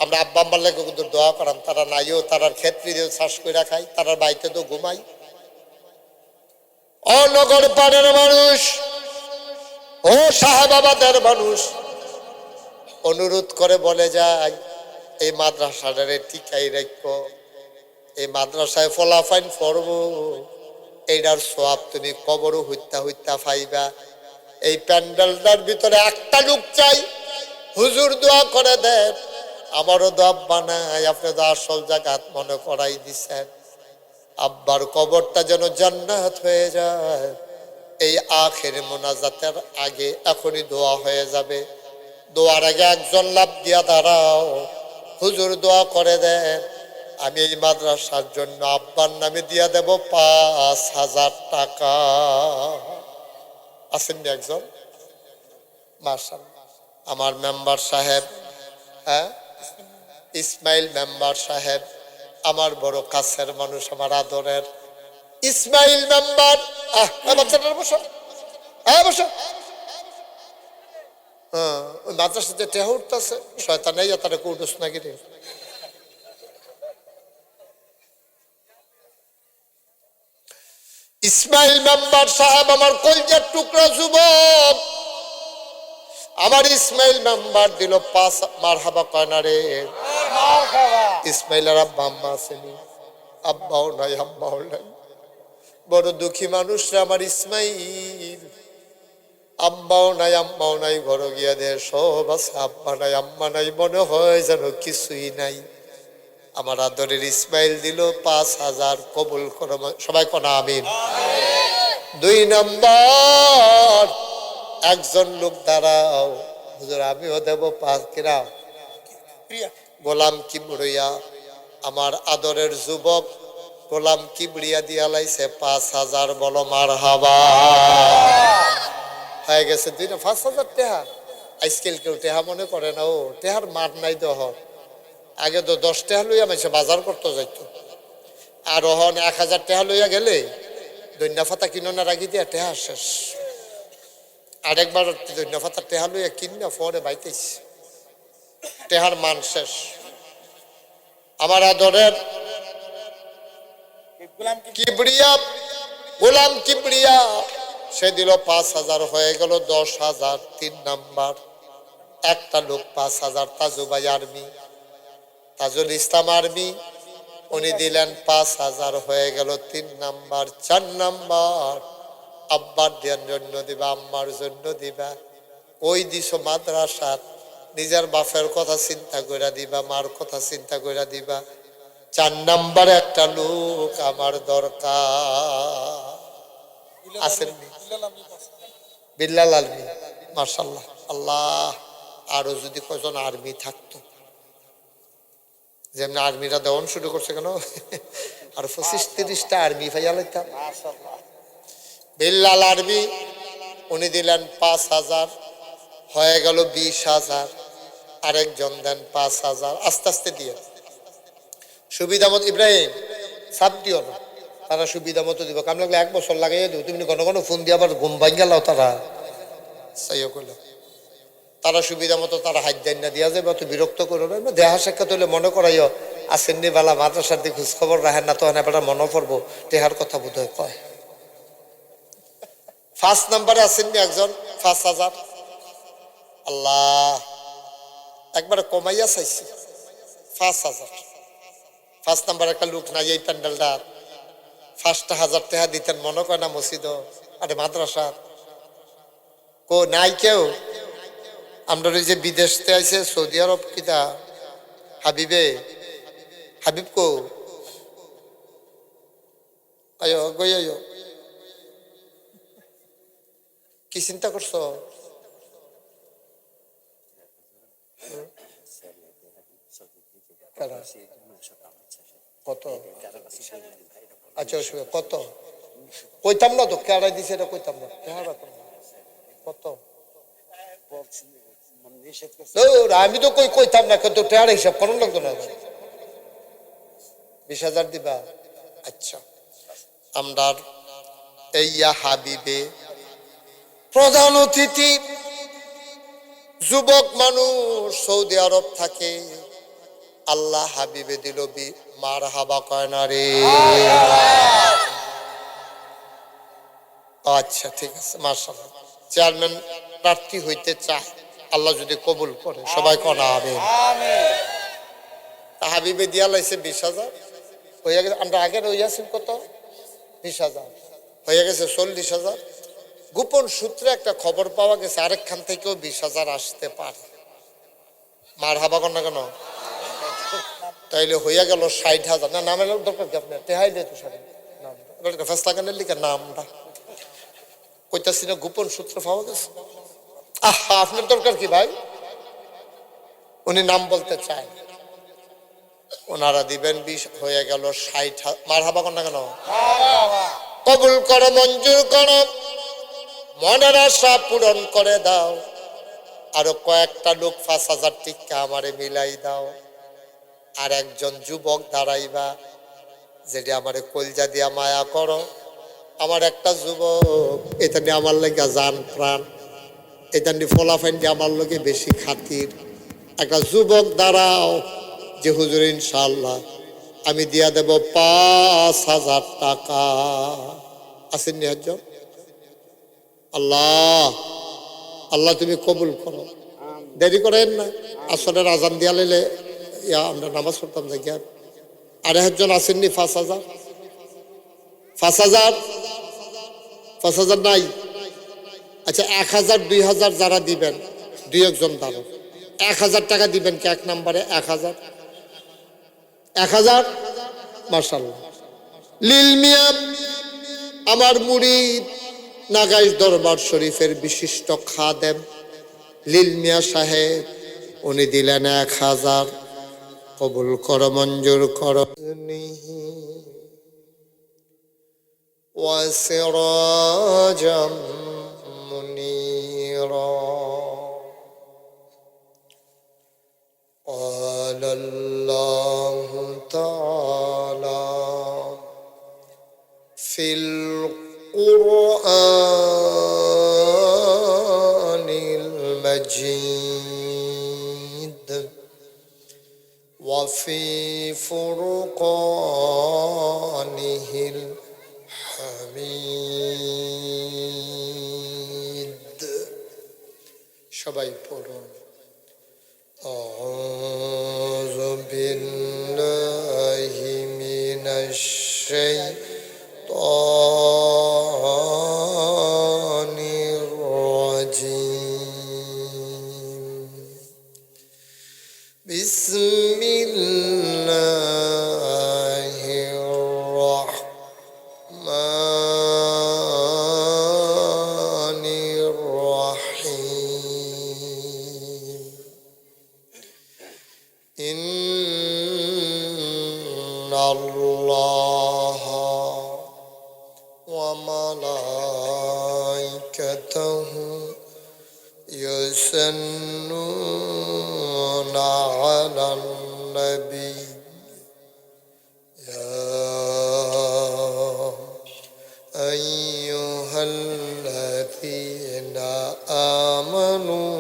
আমরা আব্বা আম্মার লাগে কিন্তু দোয়া করাম, তারা নাইও, তারার ক্ষেত্রে চাষ করে খাই, তারার বাড়িতে তো ঘুমাই। ও নগর পাড়ের মানুষ, ও সাহেবাবাদের মানুষ, অনুরোধ করে বলে যায়, এই মাদ্রাসাটারে টিকাই রাখো, এই মাদ্রাসায় ফলাফাইন পড়বো, এইটার সওয়াব তুমি কবরও হইতা হইতা পাইবা। এই প্যান্ডেলটার ভিতরে একটা লোক চাই, হুজুর দোয়া করে দেন, আমারও দোয়া বানায়, আপনি তো আসল জায়গাত মনে করাই দিছেন। আব্বার কবরটা যেন জান্নাত হয়ে যায়, এই আখের মোনাজাতের আগে এখনই দোয়া হয়ে যাবে। দোয়ার আগে একজন লাভ দিয়া দাঁড়াও, হুজুর দোয়া করে দেন, আমি এই মাদ্রাসার জন্য আব্বার নামে দিয়া দেব 5,000 টাকা। আসেননি একজন? মাশাআল্লাহ, আমার মেম্বার সাহেব, হ্যাঁ ইসমাইল মেম্বার সাহেব, আমার বড় কাছের মানুষ, আমার আদরের ইসমাইল মেম্বার। বাচ্চাটার বসো, হ্যাঁ বসো। হ্যাঁ, ওই মাদ্রাসাতে টেহা উঠতেছে, শয়তান এই তারা কৌডস নাকি রে। ইসমাইল মেম্বার সাহেব আমার কলজার টুকরা যুবক, আমার ইসমাইল মেম্বার দিল 5 মারহাবা কয়না রে। ইসমাইলের আব্বা আম্মা আসেনি, আব্বাও নাই আম্মাও নাই, বড় দুঃখী মানুষ রে আমার ইসমাইল। আব্বাও নাই আম্মাও নাই, ঘর গিয়া দে সব আছে, আব্বা নাই আম্মা নাই, মনে হয় যেন কিছুই নাই। আমার আদরের ইসমাইল দিল 5,000, কবুল করো সবাই কোনা আমিন। 2 নম্বর, একজন লোক দাঁড়াও, হুজুর আমিও দেব 5 কিনা গোলাম কিবরিয়া, আমার আদরের যুবক গোলাম কিবরিয়া দিয়া লাইছে 5,000, বলো মারহাবা। হয়ে গেছে 5,000 টেহা। আজকাল কেউ টেহা মনে করে না, ও টেহার মার নাই দহ। আগে তো 10 টেহা লইয়া মাইছে বাজার করতে যাইতো, আর ওহন 1,000 টেহা লইয়া গেলে দৈন্য ফাতা কিনো রাগি দিয়া টেহা শেষ। আরেকবার দৈন্য ফাতা টেহা লইয়া কিনা পরে বাইতেছে, টেহার মান শেষ। আমার আদরের কিবরিয়া গোলাম কিবরিয়া সে দিল 5,000, হয়ে গেল 10,000। 3 নাম্বার, একটা লোক 5,000, তাজুবাই আর্মি, তাজুল ইসলাম আর্মি, উনি দিলেন 5,000, হয়ে গেল 3 নাম্বার। 4 নাম্বার, আব্বার জন্য দিবা, আম্মার জন্য দিবা, ওই দিছো মাদ্রাসাত, নিজের বাপের কথা চিন্তা করে দিবা, মার কথা চিন্তা করে দিবা। 4 নাম্বারে একটা লোক আমার দরকার, আসেননি? বিল্লাল আলমী, মাশাআল্লাহ। আল্লাহ, আরো যদি কয়জন আর্মি থাকতো, যেমন আর্মিরা দেওয়ান শুরু করছে কেন, আর 25-30টা আর্মি ভাইয়া লাইতাম। বিল্লাল আর্মি, উনি দিলেন 5,000, হয়ে গেল 20,000। আরেকজন দেন 5,000, আস্তে আস্তে দিয়ে সুবিধা মতো। ইব্রাহিম সাপ দিও না, তারা সুবিধা মতো দিব, কাম লাগলে 1 বছর লাগাই দেবো, তুমি ঘন ঘন ফোন দিয়ে আবার ঘুম ভাঙ গেল। তারা সাইও করলো, তারা সুবিধা মতো তারা হাত দেন না দিয়া যাবে, অত বিরক্ত করো না। দেহা সাক্ষাৎ হলে মনে করাইও আসেননি বেলা মাদ্রাসার দিকে খোঁজ খবর রাখেন না, তখন এবার মনে পড়বো দেহার কথা বোধ হয় কয়। 1 নাম্বারে আসেননি একজন 5,000, আল্লাহ একবারে কমাইয়া চাইছি 5,000। 1 নাম্বার একটা লোক নাই এই প্যান্ডেলটা, 5,000 টাকা দিতেন, মনে করে না মসজিদ আরে মাদ্রাসা কো নাই কেউ। আমরা ওই যে বিদেশতে আছে সৌদি আরব, কিতা হাবিবে, হাবিব কো আয়ো গই আয়ো, কি চিন্তা করছো? কত? আচ্ছা কত কইতাম না তো, কেড়াই দিছে এটা কইতাম না, কত? আমি তো কইতাম না, কিন্তু টেয়ার হিসাব করুন লাগতো না। 20,000 দিবা? আচ্ছা, আমরা এই হাবিবে প্রধান অতিথি যুবক মানুষ, সৌদি আরব থাকে, আল্লাহ হাবিবে দিল মারহাবা কয় না রে। আচ্ছা ঠিক আছে, মাশাআল্লাহ। চেয়ারম্যান প্রার্থী হইতে চায়, আল্লাহ যদি কবুল করে, সবাই কনা হবে। হাবিবে দিয়া লাইছে 20,000, হয়ে গেছে। আমরা আগের হইয়াছিল কত? 20,000, হয়ে গেছে 40,000। গোপন সূত্রে একটা খবর পাওয়া গেছে আরেকখান থেকেও 20,000 আসতে পারে। মারহাবা কর না কেন? তাইলে হইয়া গেল 60,000। না নামের দরকার কি আপনার? তেহাই দিয়ে তো নামটা ফেসলা কানের লিখে নামটা কইতাছি না, গোপন সূত্র পাওয়া গেছে। আহা, আপনার দরকার কি ভাই? উনি নাম বলতে চায়, ওনারা দিবেন 20, হয়ে গেল 60,000। মারহাবা কর না কেন? কবুল করো, মঞ্জুর করো, মনের আশা পূরণ করে দাও। আরো কয়েকটা লোক 5,000 টিকা আমারে মিলাই দাও। আর একজন যুবক দাঁড়াইবা, যেটা আমারে কলজা দিয়া মায়া করো। আমার একটা যুবক, এটা নিয়ে আমার লেগা জান প্রাণ, এটা ফলাফাইন যে আমার লোকে বেশি খাতির। একটা যুবক দাঁড়াও যে হুজুর ইনশাআল্লাহ আমি দিয়া দেব 5,000 টাকা। আসেন নি একজন? আল্লাহ আল্লাহ তুমি কবুল করো, দেরি করেন না। আসলে আজান দিয়া লাইলে আমরা নামাজ পড়তাম জায়গা। আর একজন আসেননি 5,000? 5,000? 5,000 নাই? আচ্ছা 1,000 2,000 যারা দিবেন, দুই একজন দাঁড়ো, 1,000 টাকা দিবেন কি এক নম্বরে? 1,000 1,000 মাশাআল্লাহ। লিল মিয়া আমার মুরিদ নাগাইশ দরবার শরীফের বিশিষ্ট খাদেম লিল মিয়া সাহেব, উনি দিলেন 1,000। কবুল কর, মঞ্জুর কর। ওয়াসিরাজাম মুনীরা قال الله تعالى في القرآن المجيد وفي فرقانه الحميد। সবাই পড়ুন। أعوذ بالله من الشيطان الرجيم بسم الله الرحمن الرحيم إن الله وملائكته يصلون على النبي يا أيها الذين آمنوا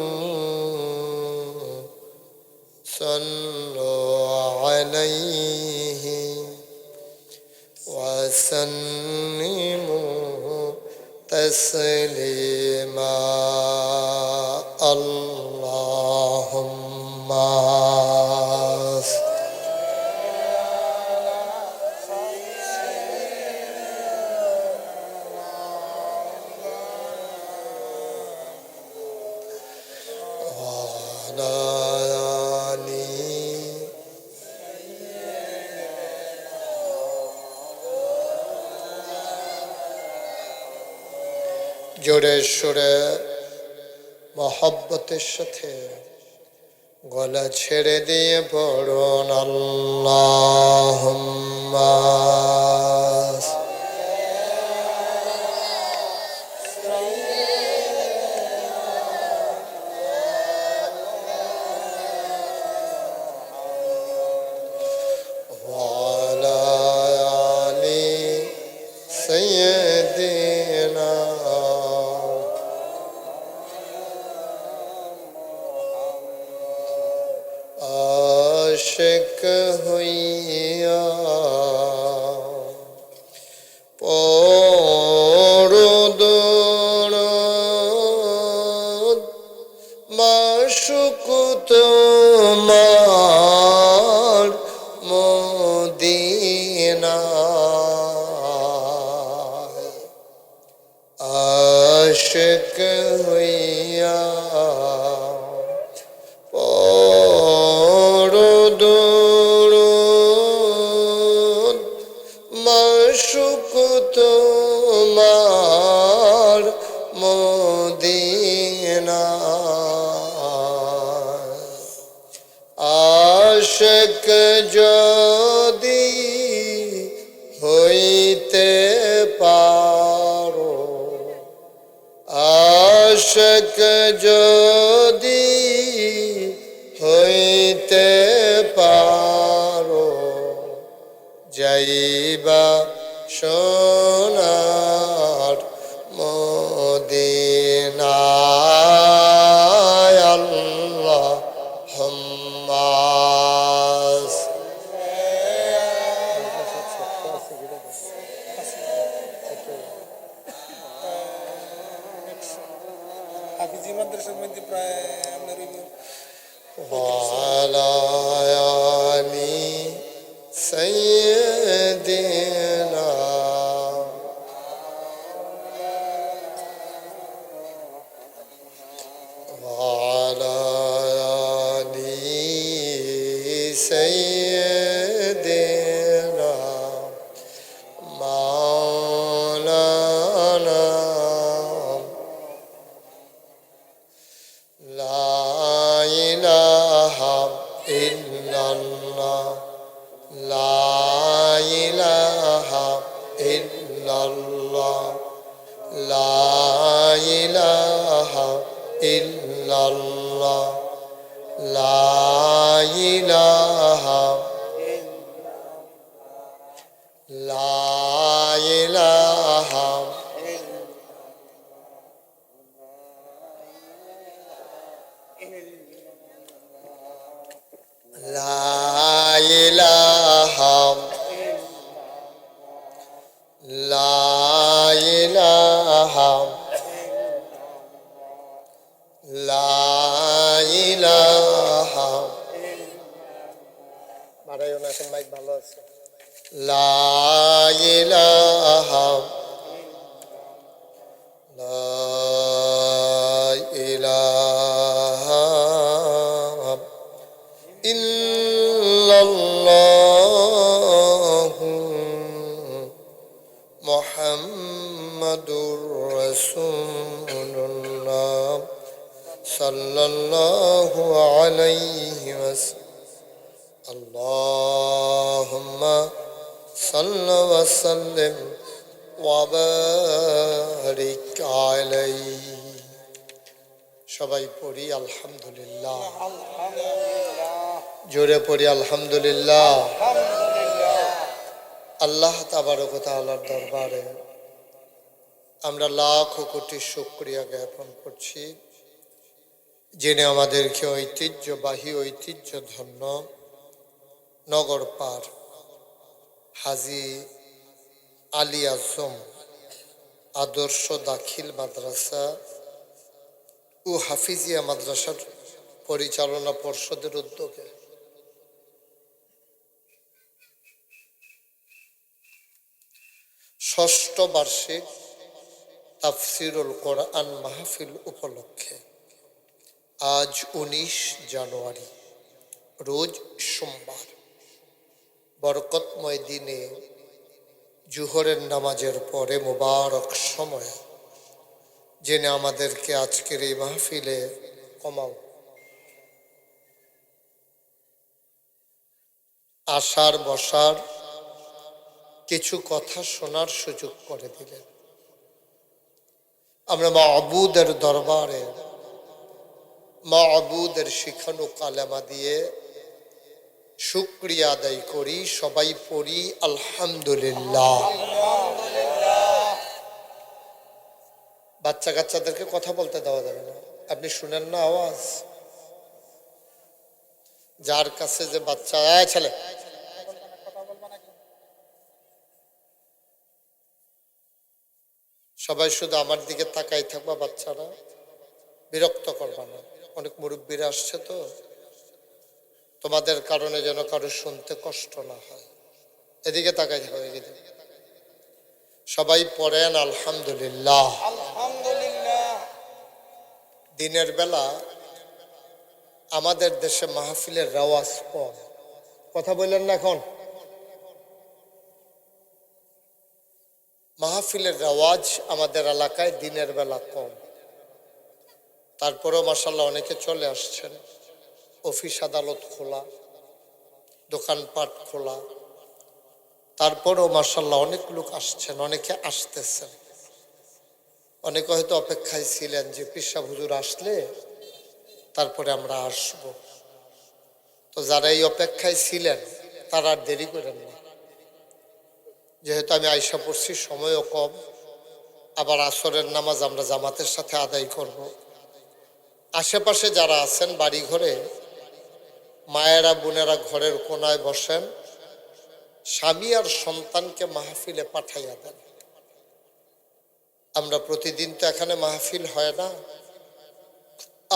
صلوا عليه وسلموا تسليما اللهم জোরে সুরে মহব্বতের সাথে গলা ছেড়ে দিয়ে পড়ুন আল্লাহুম্মা ওয়ালা আলি সাইয়্যিদিনা আশিক হইয়া পরদরদ মাশুক তোমার মদিনায় আশিক হইয়া মাশুক তোমার মদিনায় আশিক যদি হইতে পারো আশিক যদি হইতে পারো যাইবা সোনার মদিনায় হুম্মাস হাফিজি মাদ্রাসার মধ্যে প্রায় আপনার وعلى آل سيدنا وعلى آل سيدنا مولانا لا إله إلا الله لا إله إلا الله لا إله إلا الله لا إله لا إله لا إله لا إله لا إله বাড়াইও না, এখন মাইক ভালো আছে। لا إله لا إله إلا الله محمد رسول الله صلى الله عليه وسلم اللهم صل وسلم وبارك عليه সবাই পড়ি আলহামদুলিল্লাহ জোরে পড়ি আলহামদুলিল্লাহ আল্লাহ তাবারক ওয়া তাআলার দরবারে আমরা লাখ কোটি শুকরিয়া জ্ঞাপন করছি যিনি আমাদেরকে ঐতিহ্যবাহী ঐতিহ্যধন্য নগর পার হাজী আলী আজম আদর্শ দাখিল মাদ্রাসা ও হাফিজিয়া মাদ্রাসার পরিচালনা পর্ষদের উদ্যোগে ষষ্ঠ বার্ষিক তাফসিরুল কোরআন মাহফিল উপলক্ষে আজ 19 জানুয়ারি রোজ সোমবার বরকতময় দিনে জুহরের নামাজের পরে মুবারক সময়ে যিনি আমাদেরকে আজকের এই মাহফিলে আসার বসার কিছু কথা শোনার সুযোগ করে দিলেন। আমরা মাবুদের দরবারে মাবুদের শিখানো কালেমা দিয়ে শুকরিয়া আদায় করি। সবাই পড়ি আলহামদুলিল্লাহ। বাচ্চা কাচ্চাদেরকে কথা বলতে দেওয়া যাবে না, আপনি শুনেন না আওয়াজ? যার কাছে যে বাচ্চা ছেলে সবাই শুধু আমার দিকে তাকাই থাকবা, বাচ্চারা বিরক্ত করবা না। অনেক মুরব্বীরা আসছে তো, তোমাদের কারণে যেন কারো শুনতে কষ্ট না হয়। এদিকে তাকাই থাকো, এদিকে। সবাই পড়েন আলহামদুলিল্লাহ। দিনের বেলা আমাদের দেশে মাহফিলের রেওয়াজ কম। কথা বললেন না? এখন মাহফিলের রেওয়াজ আমাদের এলাকায় দিনের বেলা কম। তারপরেও মাশাআল্লাহ অনেকে চলে আসছেন। অফিস আদালত খোলা, দোকানপাট খোলা, তারপরেও মাশাআল্লাহ অনেক লোক আসছেন, অনেকে আসতেছেন। অনেকে হয়তো অপেক্ষায় ছিলেন যে পিসা হুজুর আসলে তারপরে আমরা আসব। তো যারা এই অপেক্ষায় ছিলেন তারা আর দেরি করেন না, যেহেতু আমি আয়সা পড়ছি, সময়ও কম, আবার আসরের নামাজ আমরা জামাতের সাথে আদায় করব। আশেপাশে যারা আছেন বাড়ি ঘরে, মায়েরা বোনেরা ঘরের কোনায় বসেন, স্বামী আর সন্তানকে মাহফিলে পাঠাইয়া দেন। আমরা প্রতিদিন তো এখানে মাহফিল হয় না,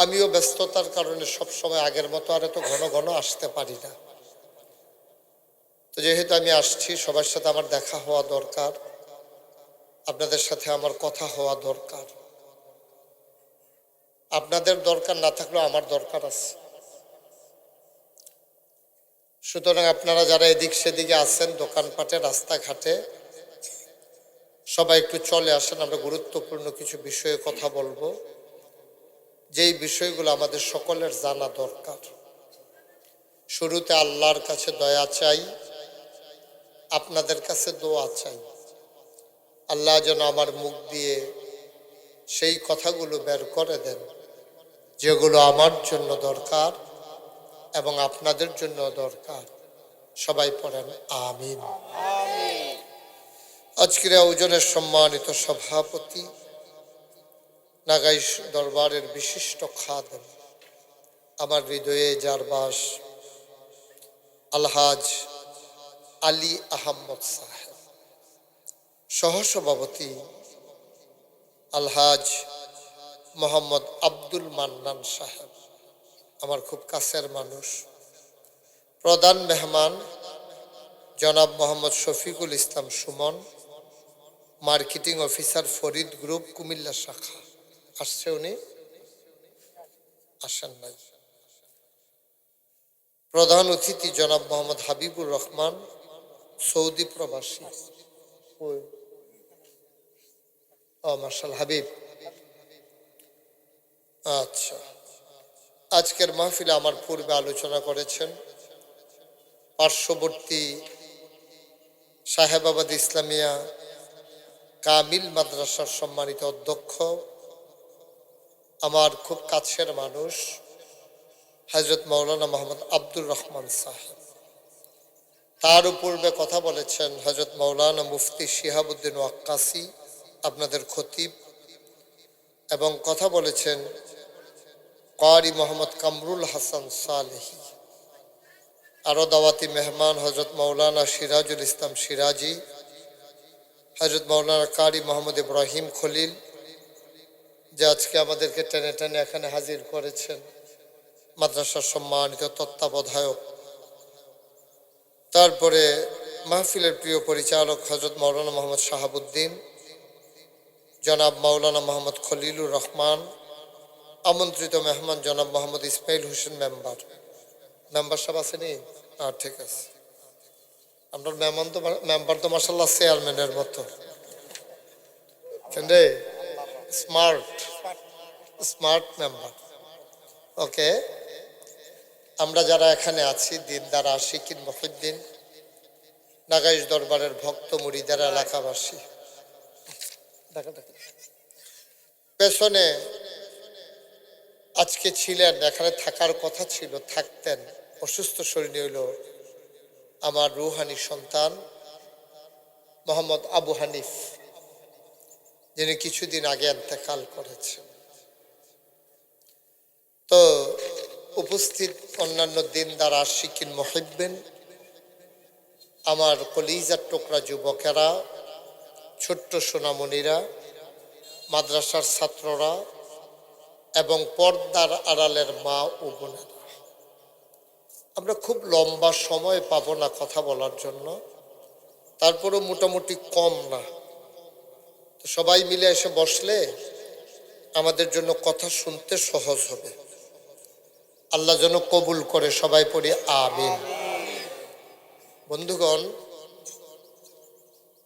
আমিও ব্যস্ততার কারণে সবসময় আগের মতো আর এত ঘন ঘন আসতে পারি না। তো যেহেতু আমি আসছি, সবার সাথে আমার দেখা হওয়া দরকার, আপনাদের সাথে আমার কথা হওয়া দরকার। আপনাদের দরকার না থাকলেও আমার দরকার আছে। সুতরাং আপনারা যারা এদিক সেদিকে আছেন, দোকানপাটে, রাস্তাঘাটে, সবাই একটু চলে আসেন। আমরা গুরুত্বপূর্ণ কিছু বিষয়ে কথা বলবো, যেই বিষয়গুলো আমাদের সকলের জানা দরকার। শুরুতে আল্লাহর কাছে দয়া চাই, আপনাদের কাছে দোয়া চাই। আল্লাহ যেন আমার মুখ দিয়ে সেই কথাগুলো বের করে দেন যেগুলো আমার জন্য দরকার এবং আপনাদের জন্য দরকার। সবাই পড়েন আমিন। আজকের আয়োজনের সম্মানিত সভাপতি, নাগাইশ দরবারের বিশিষ্ট খাদেম, আমার হৃদয়ে যার বাস, আলহাজ আলী আহমদ সাহেব, সহসভাপতি আলহাজ মোহাম্মদ আব্দুল মান্নান সাহেব, আমার খুব কাছের মানুষ। প্রধান মেহমান জনাব Mohammad Shafiqul Islam Suman, marketing officer Farid group Comilla শাখা। আসছে উনি? আসেন নাই। প্রধান অতিথি জনাব মোহাম্মদ হাবিবুর রহমান, সৌদি প্রবাসী। ও মার্শাল হাবিব। আচ্ছা, আজকের মাহফিলে আমার পূর্বে আলোচনা করেছেন পার্শ্ববর্তী সাহেবাবাদ ইসলামিয়া কামিল মাদ্রাসার সম্মানিত অধ্যক্ষ, আমার খুব কাছের মানুষ, হযরত মাওলানা মোহাম্মদ আব্দুর রহমান সাহেব। তার পূর্বে কথা বলেছেন হযরত মাওলানা মুফতি শিহাবুদ্দিন ওয়াক্কাসি, আপনাদের খতিব, এবং কথা বলেছেন কারি মোহাম্মদ কামরুল হাসান সালেহি। আরো দাওয়াতি মেহমান হযরত মাওলানা সিরাজুল ইসলাম সিরাজি, হযরত মাওলানা কারি মোহাম্মদ ইব্রাহিম খলিল, যে আজকে আমাদেরকে টেনে টেনে এখানে হাজির করেছেন, মাদ্রাসার সম্মানিত তত্ত্বাবধায়ক। তারপরে মাহফিলের প্রিয় পরিচালক হযরত মাওলানা মোহাম্মদ শাহাবুদ্দিন, জনাব মাওলানা মোহাম্মদ খলিলুর রহমান, আমন্ত্রিত মেহমান জনাব মোহাম্মদ ইসমাইল হোসেন মেম্বার। মেম্বার সাহেব আসেনি? ঠিক আছে। আপনার মেম্বার তো মাশাআল্লাহ চেয়ারম্যানের মতো, স্মার্ট স্মার্ট মেম্বার। ওকে, আমরা যারা এখানে আছি, দিনদার আশিকিন মুহিদ্দিন, নাগাইশ দরবারের ভক্ত মুরিদার, এলাকাবাসী, পেছনে আজকে ছিলেন, এখানে থাকার কথা ছিল, থাকতেন, অসুস্থ শরীর হইল আমার রুহানি সন্তান মোহাম্মদ আবু হানিফ, যিনি কিছুদিন আগে ইন্তেকাল করেছেন। তো উপস্থিত অন্যান্য দিনদার আশিকিন মুহিব্বিন, আমার কলিজার টুকরা যুবকেরা, ছোট্ট সোনামণিরা, মাদ্রাসার ছাত্ররা এবং পর্দার আড়ালের মা ও বোনেরা, আমরা খুব লম্বা সময় পাবো না কথা বলার জন্য, তারপরেও মোটামুটি কম না। তো সবাই মিলে এসে বসলে আমাদের জন্য কথা শুনতে সহজ হবে। আল্লাহ যেন কবুল করে, সবাই পড়ি আমিন। বন্ধুগণ,